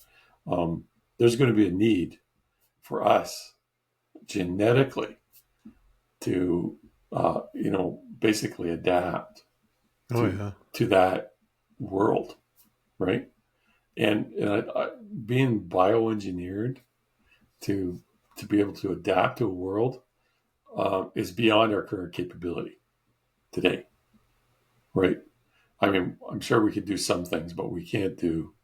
D: um, there's going to be a need for us genetically to, basically adapt
B: Oh,
D: to
B: yeah.
D: to that world, right? And being bioengineered to be able to adapt to a world is beyond our current capability today, right? I mean, I'm sure we could do some things, but we can't do.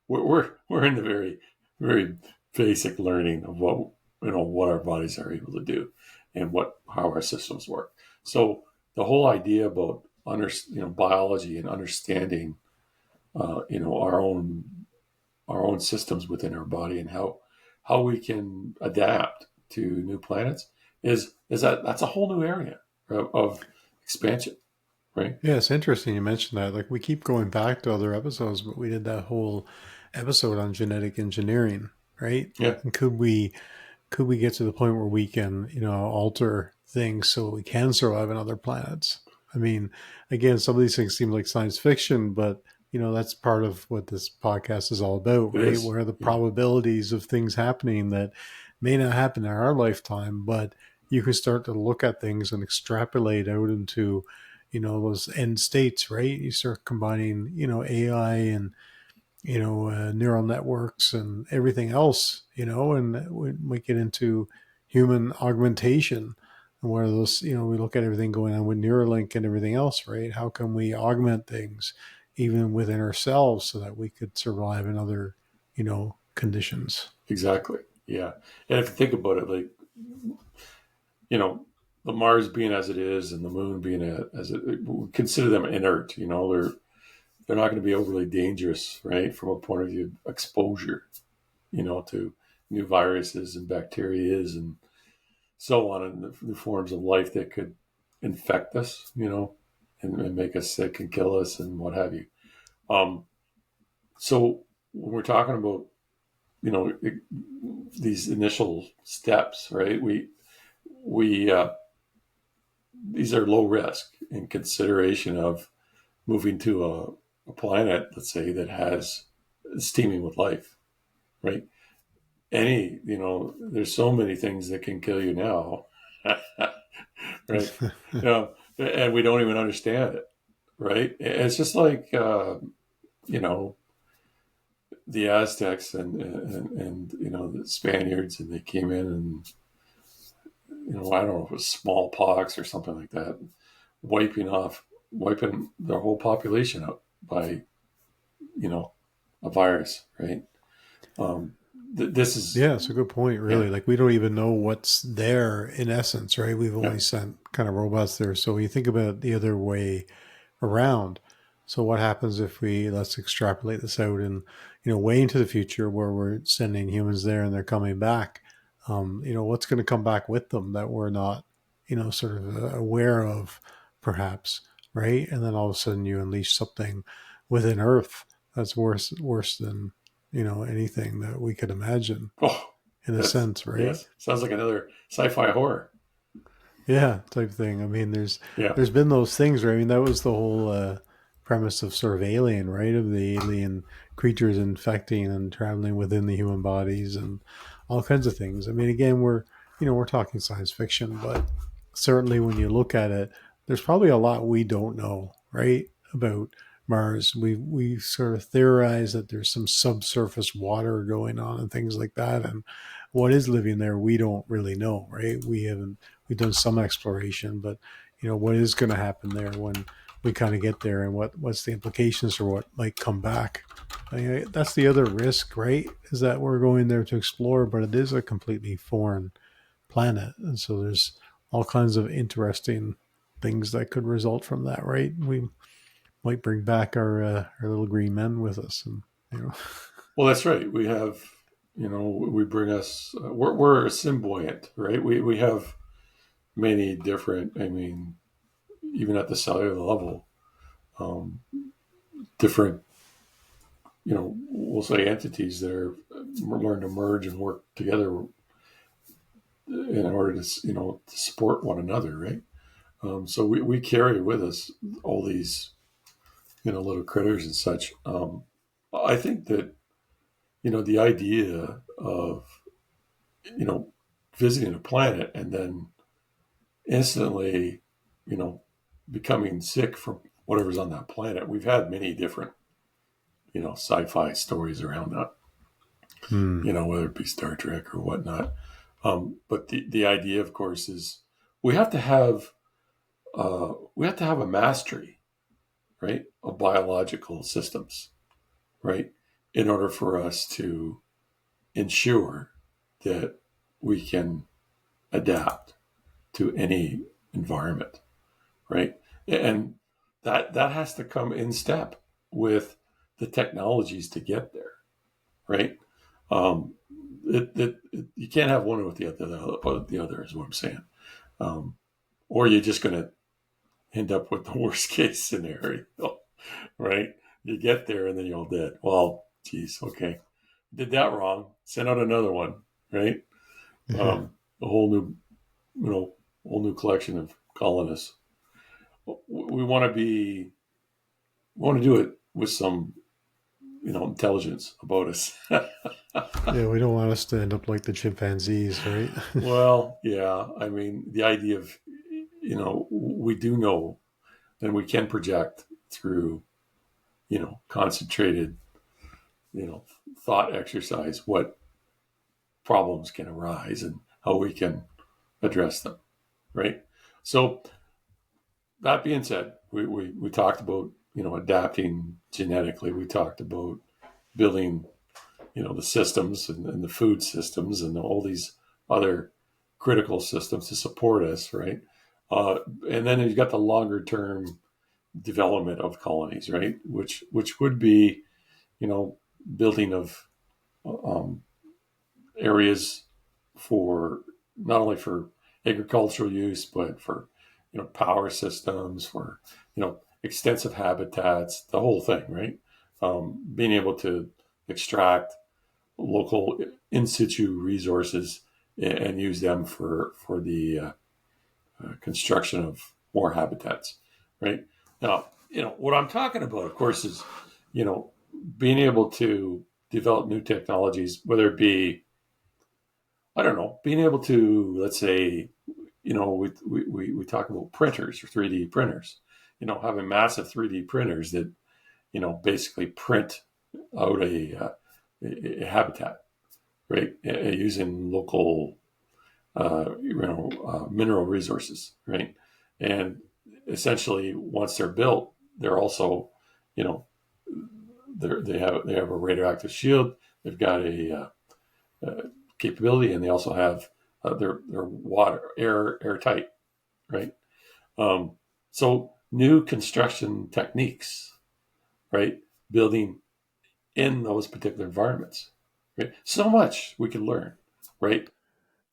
D: We're in the very very basic learning of what our bodies are able to do, and how our systems work. So the whole idea about biology and understanding our own systems within our body and how we can adapt to new planets that's a whole new area of expansion, right?
B: Yeah, it's interesting you mentioned that. Like we keep going back to other episodes, but we did that whole episode on genetic engineering, right?
D: Yeah,
B: And could we get to the point where we can, alter things so we can survive on other planets? I mean, again, some of these things seem like science fiction, but that's part of what this podcast is all about,
D: It
B: right?
D: is.
B: What are the
D: Yeah.
B: probabilities of things happening that may not happen in our lifetime, but you can start to look at things and extrapolate out into, those end states, right? You start combining, AI and, neural networks and everything else, and we get into human augmentation. And one of those, we look at everything going on with Neuralink and everything else, right? How can we augment things even within ourselves so that we could survive in other, conditions?
D: Exactly. Yeah. And if you think about it, like, the Mars being as it is and the Moon being as it, we consider them inert. They're not going to be overly dangerous, right, from a point of view of exposure, to new viruses and bacteria and so on, and the new forms of life that could infect us, and make us sick and kill us and what have you. So when we're talking about, these initial steps, right? We these are low risk in consideration of moving to a planet, let's say, that has teeming with life, right? There's so many things that can kill you now, right? And we don't even understand it, right? It's just like, the Aztecs and the Spaniards, and they came in and, I don't know if it was smallpox or something like that, wiping their whole population out by, a virus, right? This is,
B: Yeah, it's a good point, really.
D: yeah,
B: Like, we don't even know what's there in essence, right? We've only
D: yeah.
B: sent kind of robots there. So when you think about it the other way around, so what happens if let's extrapolate this out and, way into the future where we're sending humans there and they're coming back? What's going to come back with them that we're not, sort of aware of, perhaps, right? And then all of a sudden you unleash something within Earth that's worse than, anything that we could imagine
D: Oh,
B: in a
D: that's,
B: sense, right?
D: yes, sounds like another sci-fi horror.
B: Yeah, type thing. I mean,
D: Yeah.
B: there's been those things, right? I mean, that was the whole premise of sort of Alien, right? Of the alien creatures infecting and traveling within the human bodies and all kinds of things. I mean, again, we're talking science fiction, but certainly when you look at it, there's probably a lot we don't know, right? About Mars. We sort of theorize that there's some subsurface water going on and things like that, and what is living there, we don't really know, right? We've done some exploration, but what is going to happen there when we kind of get there, and what's the implications for what might come back? I mean, that's the other risk, right? Is that we're going there to explore, but it is a completely foreign planet, and so there's all kinds of interesting things that could result from that, right? We might bring back our little green men with us, and you know.
D: Well, that's right. We have, we bring us, we're a symbiote, right? We have many different, I mean, even at the cellular level, um, different, we'll say entities that are learn to merge and work together in order to, to support one another, right? So we carry with us all these, little critters and such. I think that, the idea of, you know, visiting a planet and then instantly, you know, becoming sick from whatever's on that planet. We've had many different, sci-fi stories around that,
B: Hmm.
D: whether it be Star Trek or whatnot. But the idea, of course, is we have to have a mastery, right, of biological systems, right, in order for us to ensure that we can adapt to any environment, right? And that has to come in step with the technologies to get there, right? Um, you can't have one with the other is what I'm saying. Or you're just going to end up with the worst case scenario, right? You get there and then you're all dead. Well, geez, okay, did that wrong. Send out another one, right?
B: Yeah.
D: A whole new, whole new collection of colonists. We want to do it with some, intelligence about us.
B: Yeah, we don't want us to end up like the chimpanzees, right?
D: Well, yeah. I mean, the idea of, we do know and we can project through, concentrated, thought exercise what problems can arise and how we can address them, right? So that being said, we talked about, adapting genetically. We talked about building, the systems and the food systems and all these other critical systems to support us, right? And then you've got the longer term development of colonies, right? Which would be, building of um, areas for not only for agricultural use, but for power systems, for extensive habitats, the whole thing, right? Being able to extract local in situ resources and use them for the construction of more habitats, right? Now, what I'm talking about, of course, is being able to develop new technologies, whether it be, I don't know, being able to, let's say, we talk about printers or 3D printers, having massive 3D printers that, basically print out a habitat, right? Using local, mineral resources, right? And essentially, once they're built, they're also, you know, they have a radioactive shield. They've got a capability, and they also have they're water airtight, right? Um, so new construction techniques, right? Building in those particular environments, right? So much we could learn, right?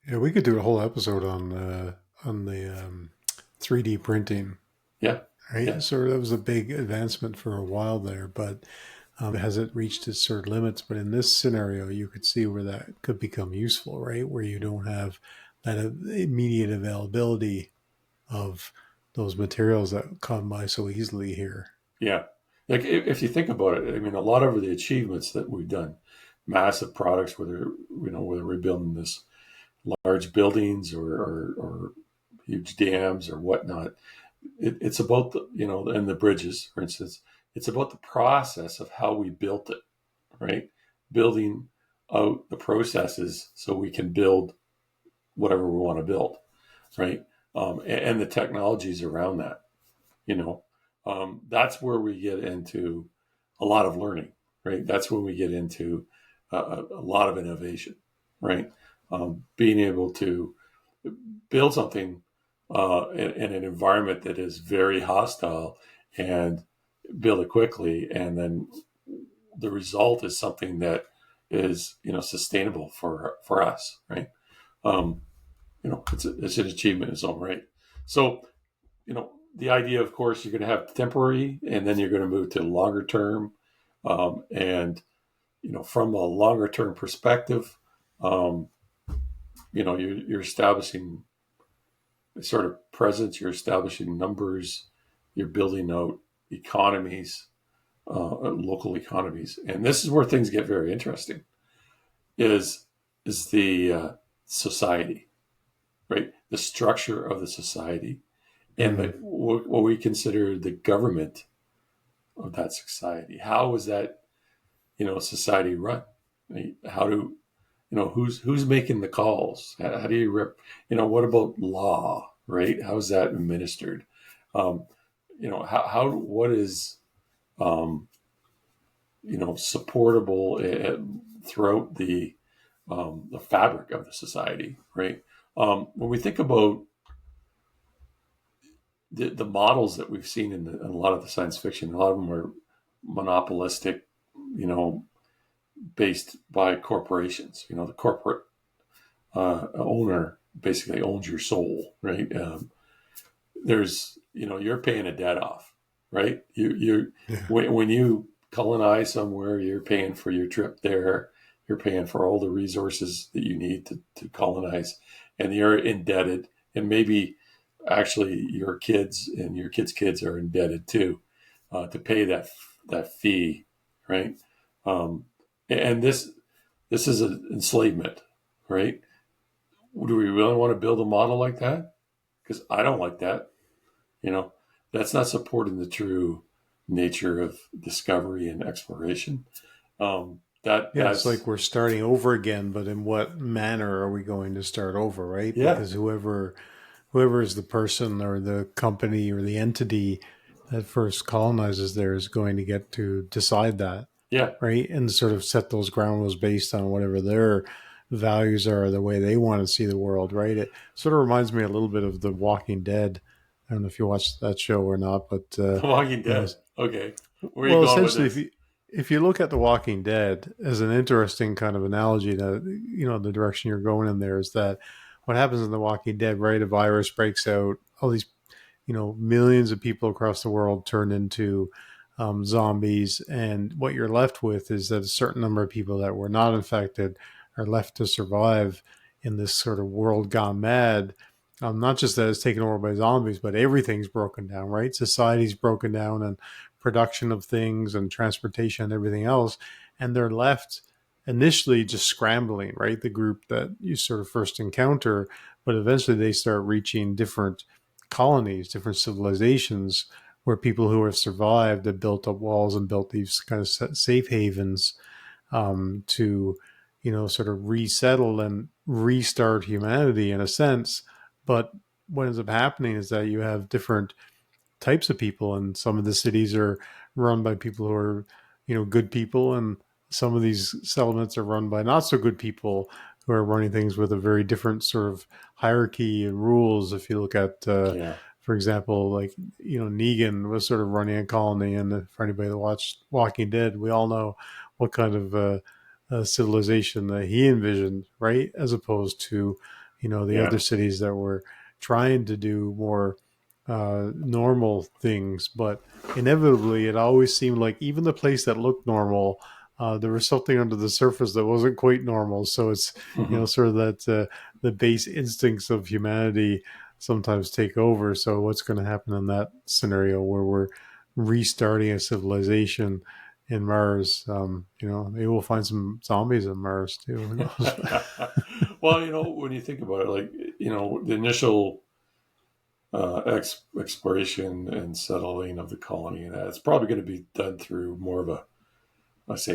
B: Yeah, we could do a whole episode on the 3D printing,
D: Yeah,
B: right?
D: yeah,
B: So that was a big advancement for a while there, but it hasn't reached its sort of limits. But in this scenario, you could see where that could become useful, right? Where you don't have that immediate availability of those materials that come by so easily here.
D: yeah. Like if you think about it, I mean, a lot of the achievements that we've done, massive products, whether we're building this large buildings or huge dams or whatnot, it's about and the bridges, for instance, it's about the process of how we built it, right? Building out the processes so we can build whatever we want to build, right? And the technologies around that, you know, that's where we get into a lot of learning, right? That's when we get into a lot of innovation, right? Being able to build something in an environment that is very hostile and build it quickly, and then the result is something that is sustainable for us, right? Um, it's an achievement in its own right. So the idea, of course, you're going to have temporary, and then you're going to move to longer term, and from a longer term perspective, um, you're establishing sort of presence, you're establishing numbers, you're building out economies, local economies, and this is where things get very interesting. Is the society, right? The structure of the society, and what we consider the government of that society. How is that society run? Right? How do who's making the calls? How do you what about law, right? How is that administered? Um, how what is um, supportable throughout the fabric of the society, right? When we think about the models that we've seen in a lot of the science fiction, a lot of them are monopolistic, based by corporations. The corporate owner basically owns your soul, right? There's, you're paying a debt off, right?
B: Yeah.
D: When you colonize somewhere, you're paying for your trip there. You're paying for all the resources that you need to colonize, and you're indebted. And maybe actually your kids and your kids' kids are indebted too, to pay that fee, right? And this is an enslavement, right? Do we really want to build a model like that? Because I don't like that. That's not supporting the true nature of discovery and exploration.
B: It's like we're starting over again, but in what manner are we going to start over, right?
D: Yeah.
B: Because whoever is the person or the company or the entity that first colonizes there is going to get to decide that.
D: Yeah.
B: Right. And sort of set those ground rules based on whatever their values are, the way they want to see the world. Right. It sort of reminds me a little bit of The Walking Dead. I don't know if you watched that show or not, but
D: The Walking Dead. Okay. Where are you
B: well,
D: going with
B: essentially,
D: this?
B: if you look at The Walking Dead as an interesting kind of analogy to the direction you're going in there is that what happens in The Walking Dead, right? A virus breaks out, all these millions of people across the world turn into zombies, and what you're left with is that a certain number of people that were not infected are left to survive in this sort of world gone mad. Not just that it's taken over by zombies, but everything's broken down, right? Society's broken down, and production of things and transportation and everything else. And they're left initially just scrambling, right? The group that you sort of first encounter, but eventually they start reaching different colonies, different civilizations where people who have survived have built up walls and built these kind of safe havens to, sort of resettle and restart humanity in a sense. But what ends up happening is that you have different types of people, and some of the cities are run by people who are, good people, and some of these settlements are run by not so good people who are running things with a very different sort of hierarchy and rules. If you look at, for example, like, Negan was sort of running a colony, and for anybody that watched Walking Dead, we all know what kind of civilization that he envisioned, right? As opposed to, the other cities that were trying to do more normal things, but inevitably it always seemed like even the place that looked normal, there was something under the surface that wasn't quite normal. So it's sort of that the base instincts of humanity sometimes take over. So what's going to happen in that scenario where we're restarting a civilization in Mars? Maybe we'll find some zombies in Mars too. Who knows?
D: Well, when you think about it, like, the initial exploration and settling of the colony, and it's probably going to be done through more of a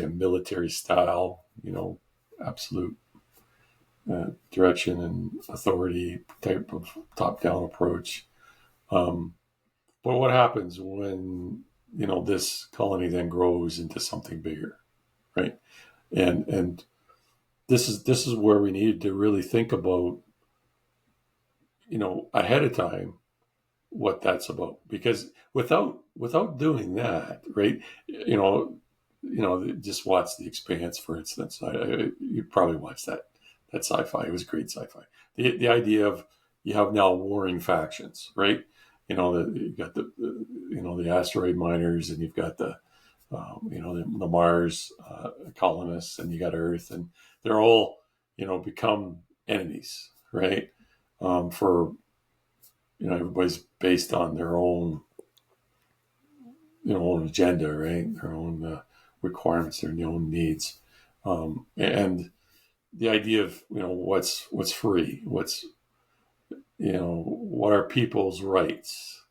D: military style, absolute direction and authority type of top-down approach. But what happens when this colony then grows into something bigger, right? And this is where we need to really think about, ahead of time, what that's about, because without doing that, right? Just watch The Expanse, for instance. You probably watched that sci-fi. It was great sci-fi. The idea of you have now warring factions, right? You've got the asteroid miners, and you've got the Mars colonists, and you got Earth, and they're all become enemies, right? For everybody's based on their own agenda, right? Their own requirements, their own needs, and the idea of what's free, what are people's rights.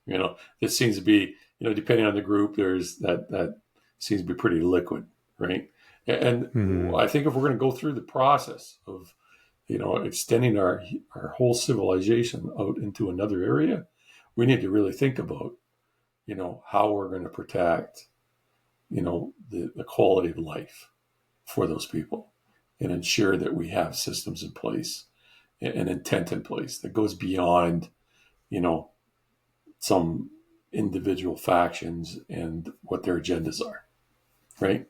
D: It seems to be, depending on the group, there's that seems to be pretty liquid, right? And I think if we're going to go through the process of extending our whole civilization out into another area, we need to really think about, how we're going to protect, the quality of life for those people, and ensure that we have systems in place and intent in place that goes beyond, some individual factions and what their agendas are, right?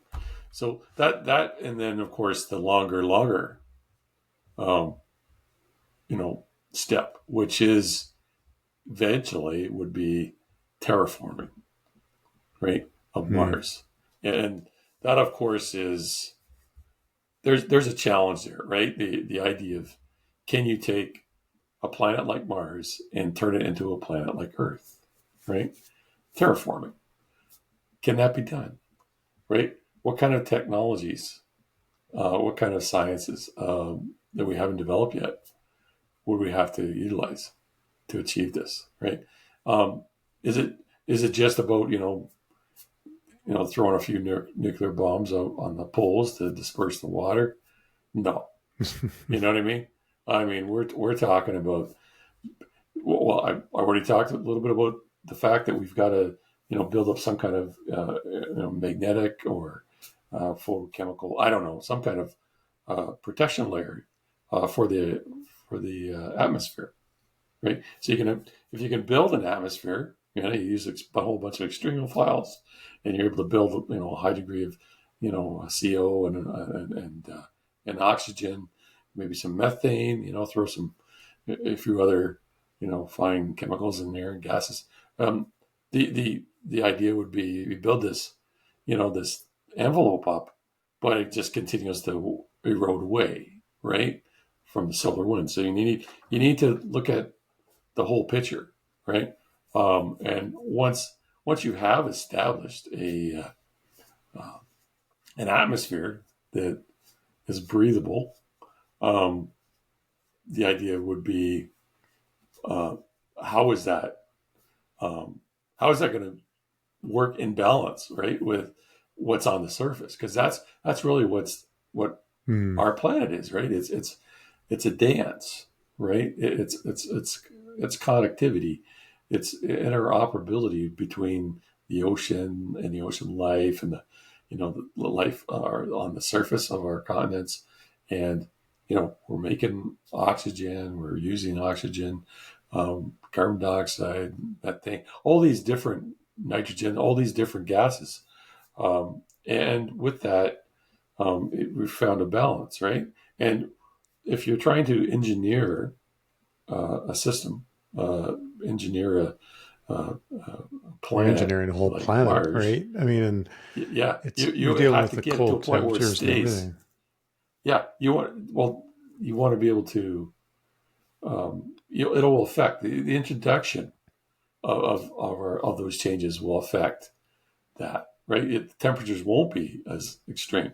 D: So that, and then of course the longer, step, which is eventually would be terraforming, right, of Mars. And that, of course, is there's a challenge there, right? The idea of, can you take a planet like Mars and turn it into a planet like Earth, right? Terraforming. Can that be done? right? What kind of technologies, what kind of sciences that we haven't developed yet would we have to utilize to achieve this, right? Um, is it just about throwing a few nuclear bombs out on the poles to disperse the water? No, you know what I mean. I mean, we're talking about. Well, I already talked a little bit about the fact that we've got to build up some kind of magnetic or photochemical, I don't know, some kind of protection layer for the atmosphere, right? So if you can build an atmosphere, you use a whole bunch of extremophiles, and you're able to build a high degree of CO and oxygen, maybe some methane, throw a few other fine chemicals in there and gases. Um, the idea would be we build this envelope up, but it just continues to erode away, right, from the solar wind. So you need to look at the whole picture, right? And once you have established an atmosphere that is breathable, um, the idea would be uh, how is that how is that going to work in balance, right, with what's on the surface? Because that's really what
B: Hmm.
D: our planet is, right? It's a dance, right? It's connectivity, it's interoperability between the ocean and the ocean life and the life on the surface of our continents, and we're making oxygen, we're using oxygen, carbon dioxide, methane, all these different nitrogen, all these different gases, and with that, we found a balance, right? And if you're trying to engineer a system, engineer a
B: We're
D: planet
B: engineering a whole
D: like
B: planet,
D: Mars,
B: right? I mean, and
D: yeah,
B: it's you're
D: you
B: dealing
D: have
B: with
D: to
B: the
D: get it to a
B: cold
D: point where it
B: temperatures and
D: stays.
B: everything.
D: Yeah, you want to be able to, it'll affect the introduction of those changes will affect that, right? The temperatures won't be as extreme,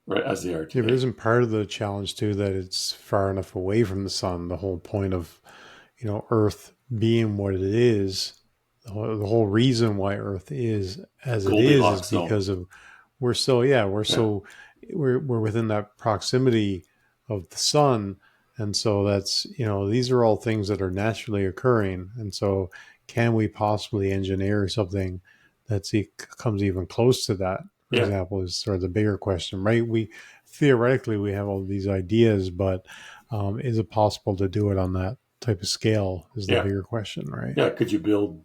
D: right, as they are
B: Yeah, but
D: today.
B: isn't part of the challenge too that it's far enough away from the sun? The whole point of, Earth being what it is, the whole reason why Earth is as it is
D: Goldilocks zone.
B: because of we're so yeah we're
D: Yeah,
B: so we're within that proximity of the sun, and so that's these are all things that are naturally occurring, and so can we possibly engineer something comes even close to that? For
D: yeah,
B: example, is sort of the bigger question, right? We theoretically we have all these ideas, but is it possible to do it on that type of scale? Is the
D: yeah,
B: bigger question, right?
D: yeah. Could you build,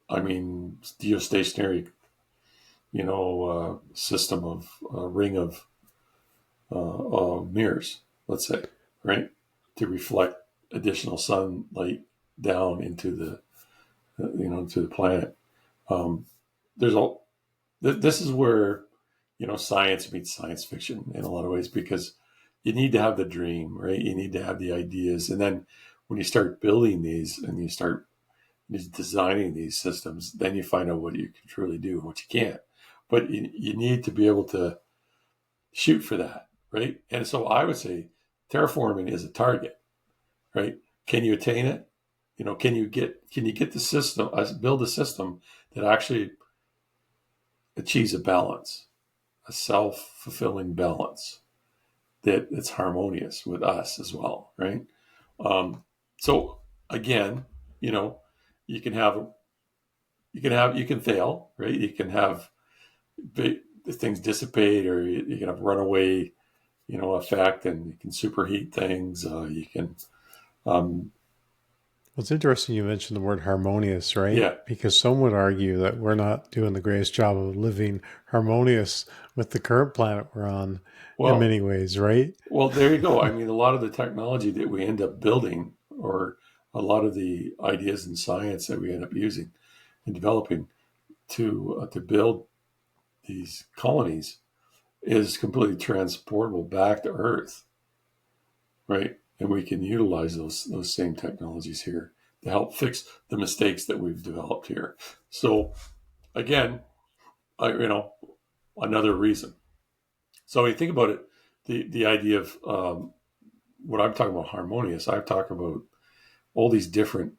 D: I mean, geostationary, system of ring of mirrors, let's say, right, to reflect additional sunlight down into to the planet. Um, there's a this is where science meets science fiction in a lot of ways, because you need to have the dream, right? You need to have the ideas, and then when you start building these and you start designing these systems, then you find out what you can truly do and what you can't. But you need to be able to shoot for that, right? And so I would say terraforming is a target, right? Can you attain it? Can you get the system, build a system that actually achieves a balance, a self-fulfilling balance that's harmonious with us as well, right? So again, you know, you can have you can fail, right? You can have things dissipate, or you can have runaway, effect, and you can superheat things. You can, um,
B: Well, it's interesting you mentioned the word harmonious, right?
D: yeah.
B: Because some would argue that we're not doing the greatest job of living harmonious with the current planet we're on in
D: Well,
B: many ways, right?
D: well, there you go. I mean, a lot of the technology that we end up building, or a lot of the ideas in science that we end up using and developing to build these colonies, is completely transportable back to Earth, right? And we can utilize those same technologies here to help fix the mistakes that we've developed here. So again, I, another reason. So when you think about it, the idea of what I'm talking about harmonious, I'm talking about all these different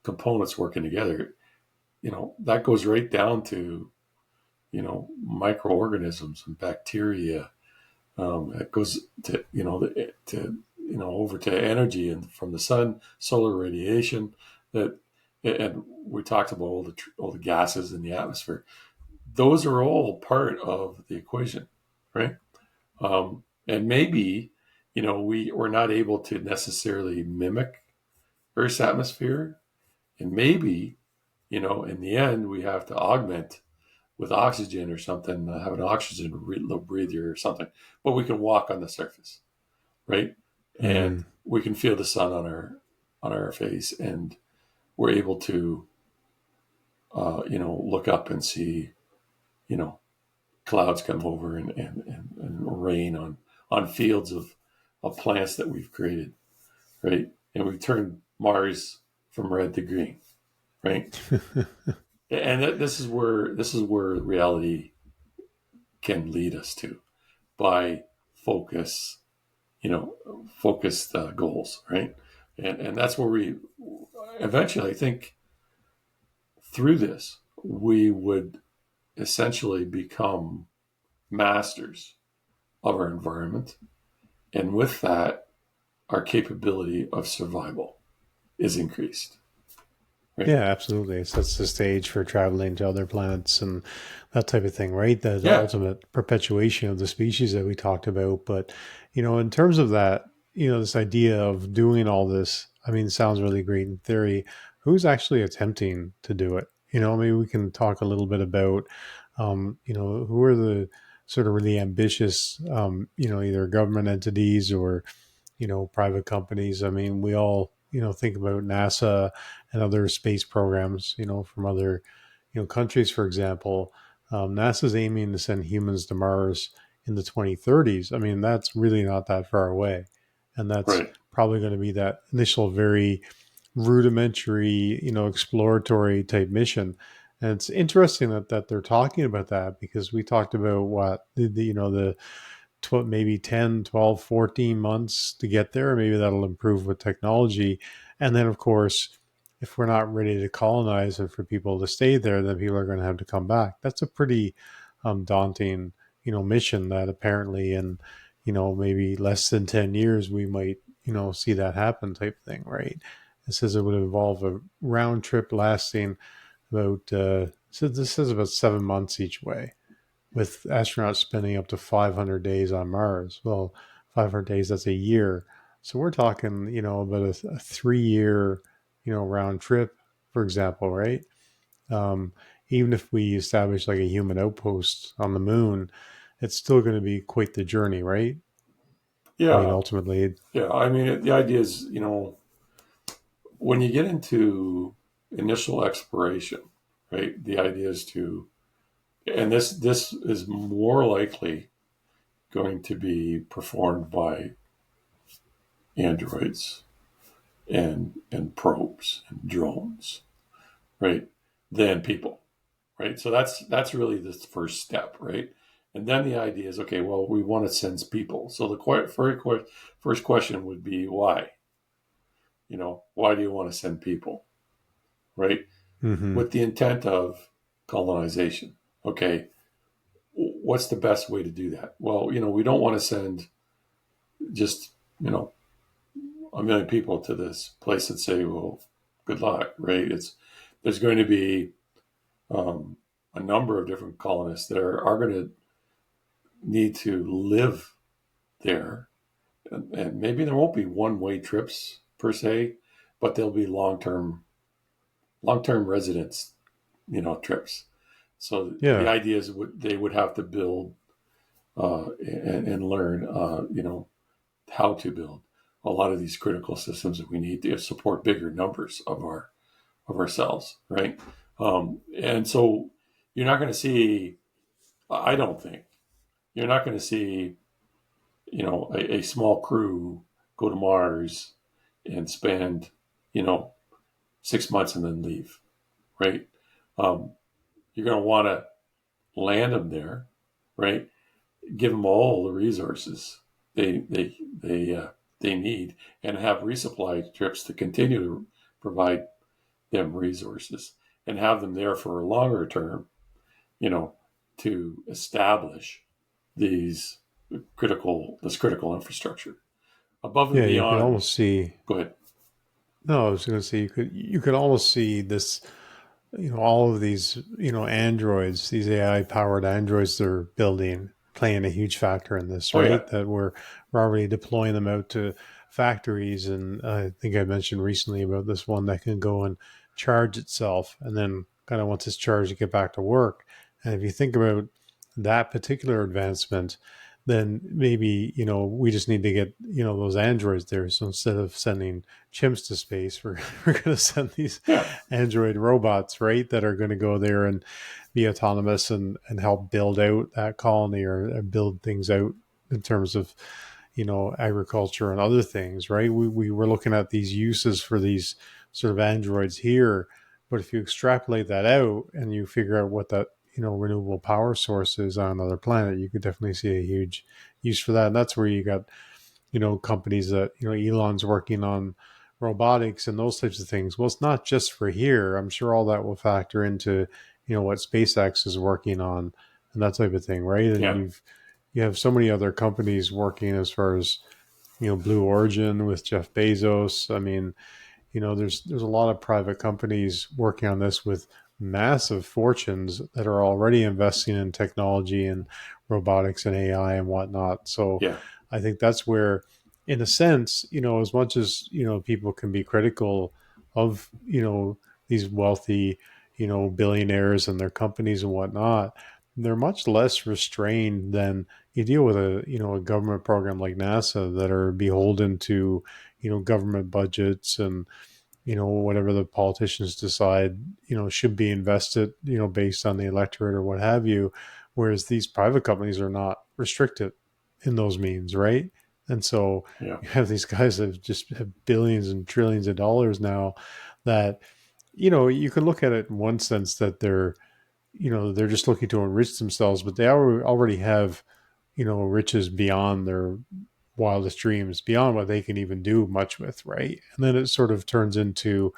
D: components working together. That goes right down to, microorganisms and bacteria. It goes to, over to energy and from the sun, solar radiation and we talked about all the gases in the atmosphere. Those are all part of the equation, right? And maybe, we're not able to necessarily mimic Earth's atmosphere. And maybe, in the end, we have to augment with oxygen or something, have an oxygen breather or something. But we can walk on the surface, right? And we can feel the sun on our face, and we're able to, look up and see, clouds come over and rain on fields of plants that we've created, right? And we've turned Mars from red to green, right? And this is where reality can lead us to by focused goals, right? And that's where we eventually, I think, through this, we would essentially become masters of our environment. And with that, our capability of survival is increased. Right?
B: Yeah, absolutely. It sets the stage for traveling to other planets and that type of thing, right? The
D: Yeah.
B: ultimate perpetuation of the species that we talked about. But, in terms of that, this idea of doing all this, I mean, it sounds really great in theory. Who's actually attempting to do it? Maybe we can talk a little bit about, who are the sort of really ambitious, either government entities or, private companies. I mean, we all, think about NASA and other space programs, from other, countries, for example. NASA's aiming to send humans to Mars in the 2030s. I mean, that's really not that far away. And that's
D: Right.
B: probably going to be that initial, very rudimentary, exploratory type mission. And it's interesting that they're talking about that, because we talked about what the maybe 10, 12, 14 months to get there. Maybe that'll improve with technology. And then, of course, if we're not ready to colonize and for people to stay there, then people are going to have to come back. That's a pretty daunting, mission that apparently in, maybe less than 10 years, we might, see that happen type thing, right? It says it would involve a round trip lasting about, so this says about 7 months each way, with astronauts spending up to 500 days on Mars. Well, 500 days, that's a year. So we're talking, about a 3-year, round trip, for example, right? Even if we establish like a human outpost on the moon, it's still going to be quite the journey, right?
D: Yeah.
B: I mean, ultimately.
D: Yeah. I mean, the idea is, when you get into initial exploration, right, the idea is to, and this is more likely going to be performed by androids and probes and drones, right, than people, right? So that's really the first step, right? And then the idea is, okay, well, we want to send people. So the first question would be why? Why do you want to send people, right?
B: Mm-hmm.
D: With the intent of colonization. Okay, what's the best way to do that? Well, we don't want to send just, 1 million people to this place and say, well, good luck, right? There's going to be a number of different colonists that are going to need to live there. And maybe there won't be one-way trips per se, but there'll be long-term residence, trips. So the
B: Yeah.
D: idea is they would have to build and learn, how to build a lot of these critical systems that we need to support bigger numbers of ourselves, right? And so you're not going to see, I don't think, you're not going to see, a small crew go to Mars and spend, 6 months and then leave, right? You're going to want to land them there, right? Give them all the resources they need, and have resupply trips to continue to provide them resources, and have them there for a longer term, to establish this critical infrastructure above and
B: Yeah, you could
D: beyond.
B: almost see.
D: Go ahead.
B: No, I was going to say you could almost see this. All of these androids, these AI powered androids they're building, playing a huge factor in this,
D: Oh yeah,
B: right? That we're already deploying them out to factories, and I think I mentioned recently about this one that can go and charge itself, and then kind of once it's charged, get back to work. And if you think about that particular advancement, then maybe we just need to get those androids there. So instead of sending chimps to space, we're going to send these
D: yeah,
B: android robots, right, that are going to go there and be autonomous and help build out that colony or build things out in terms of agriculture and other things, right? We were looking at these uses for these sort of androids here, but if you extrapolate that out and you figure out what that renewable power source is on another planet, you could definitely see a huge use for that. And that's where you got companies that Elon's working on robotics and those types of things. Well, it's not just for here. I'm sure all that will factor into what SpaceX is working on and that type of thing, right? And
D: yeah,
B: you have so many other companies working as far as Blue Origin with Jeff Bezos. I mean, there's a lot of private companies working on this with massive fortunes that are already investing in technology and robotics and AI and whatnot. So
D: yeah,
B: I think that's where, in a sense, as much as people can be critical of these wealthy billionaires and their companies and whatnot, they're much less restrained than you deal with a government program like NASA that are beholden to government budgets and whatever the politicians decide should be invested based on the electorate or what have you, whereas these private companies are not restricted in those means, right? And so
D: yeah,
B: you have these guys that just have billions and trillions of dollars now that you can look at it in one sense that they're just looking to enrich themselves, but they already have riches beyond their wildest dreams, beyond what they can even do much with, right? And then it sort of turns into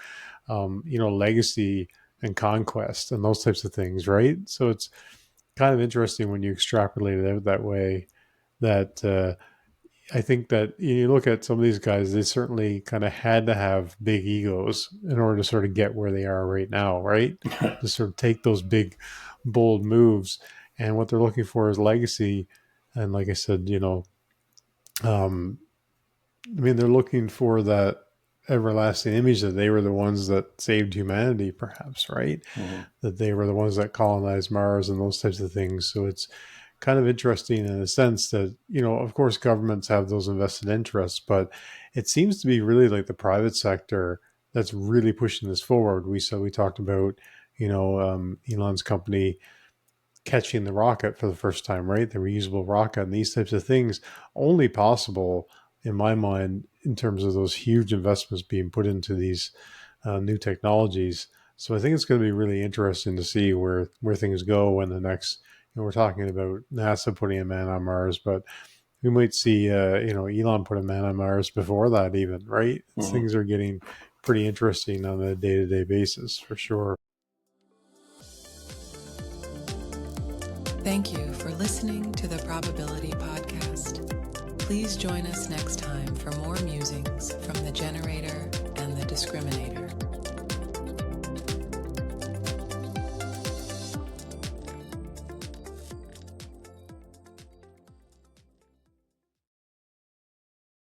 B: legacy and conquest and those types of things, right? So it's kind of interesting when you extrapolate it out that way, that I think that you look at some of these guys, they certainly kind of had to have big egos in order to sort of get where they are right now, right? To sort of take those big, bold moves. And what they're looking for is legacy. And like I said, they're looking for that everlasting image that they were the ones that saved humanity, perhaps, right?
D: mm-hmm.
B: That they were the ones that colonized Mars and those types of things. So it's kind of interesting in a sense that, of course, governments have those invested interests, but it seems to be really like the private sector that's really pushing this forward. We talked about, Elon's company catching the rocket for the first time, right? The reusable rocket and these types of things only possible in my mind in terms of those huge investments being put into these new technologies. So I think it's going to be really interesting to see where things go in the next, we're talking about NASA putting a man on Mars, but we might see, Elon put a man on Mars before that even, right?
D: Mm-hmm.
B: Things are getting pretty interesting on a day-to-day basis for sure.
A: Thank you for listening to the Probability Podcast. Please join us next time for more musings from the generator and the discriminator.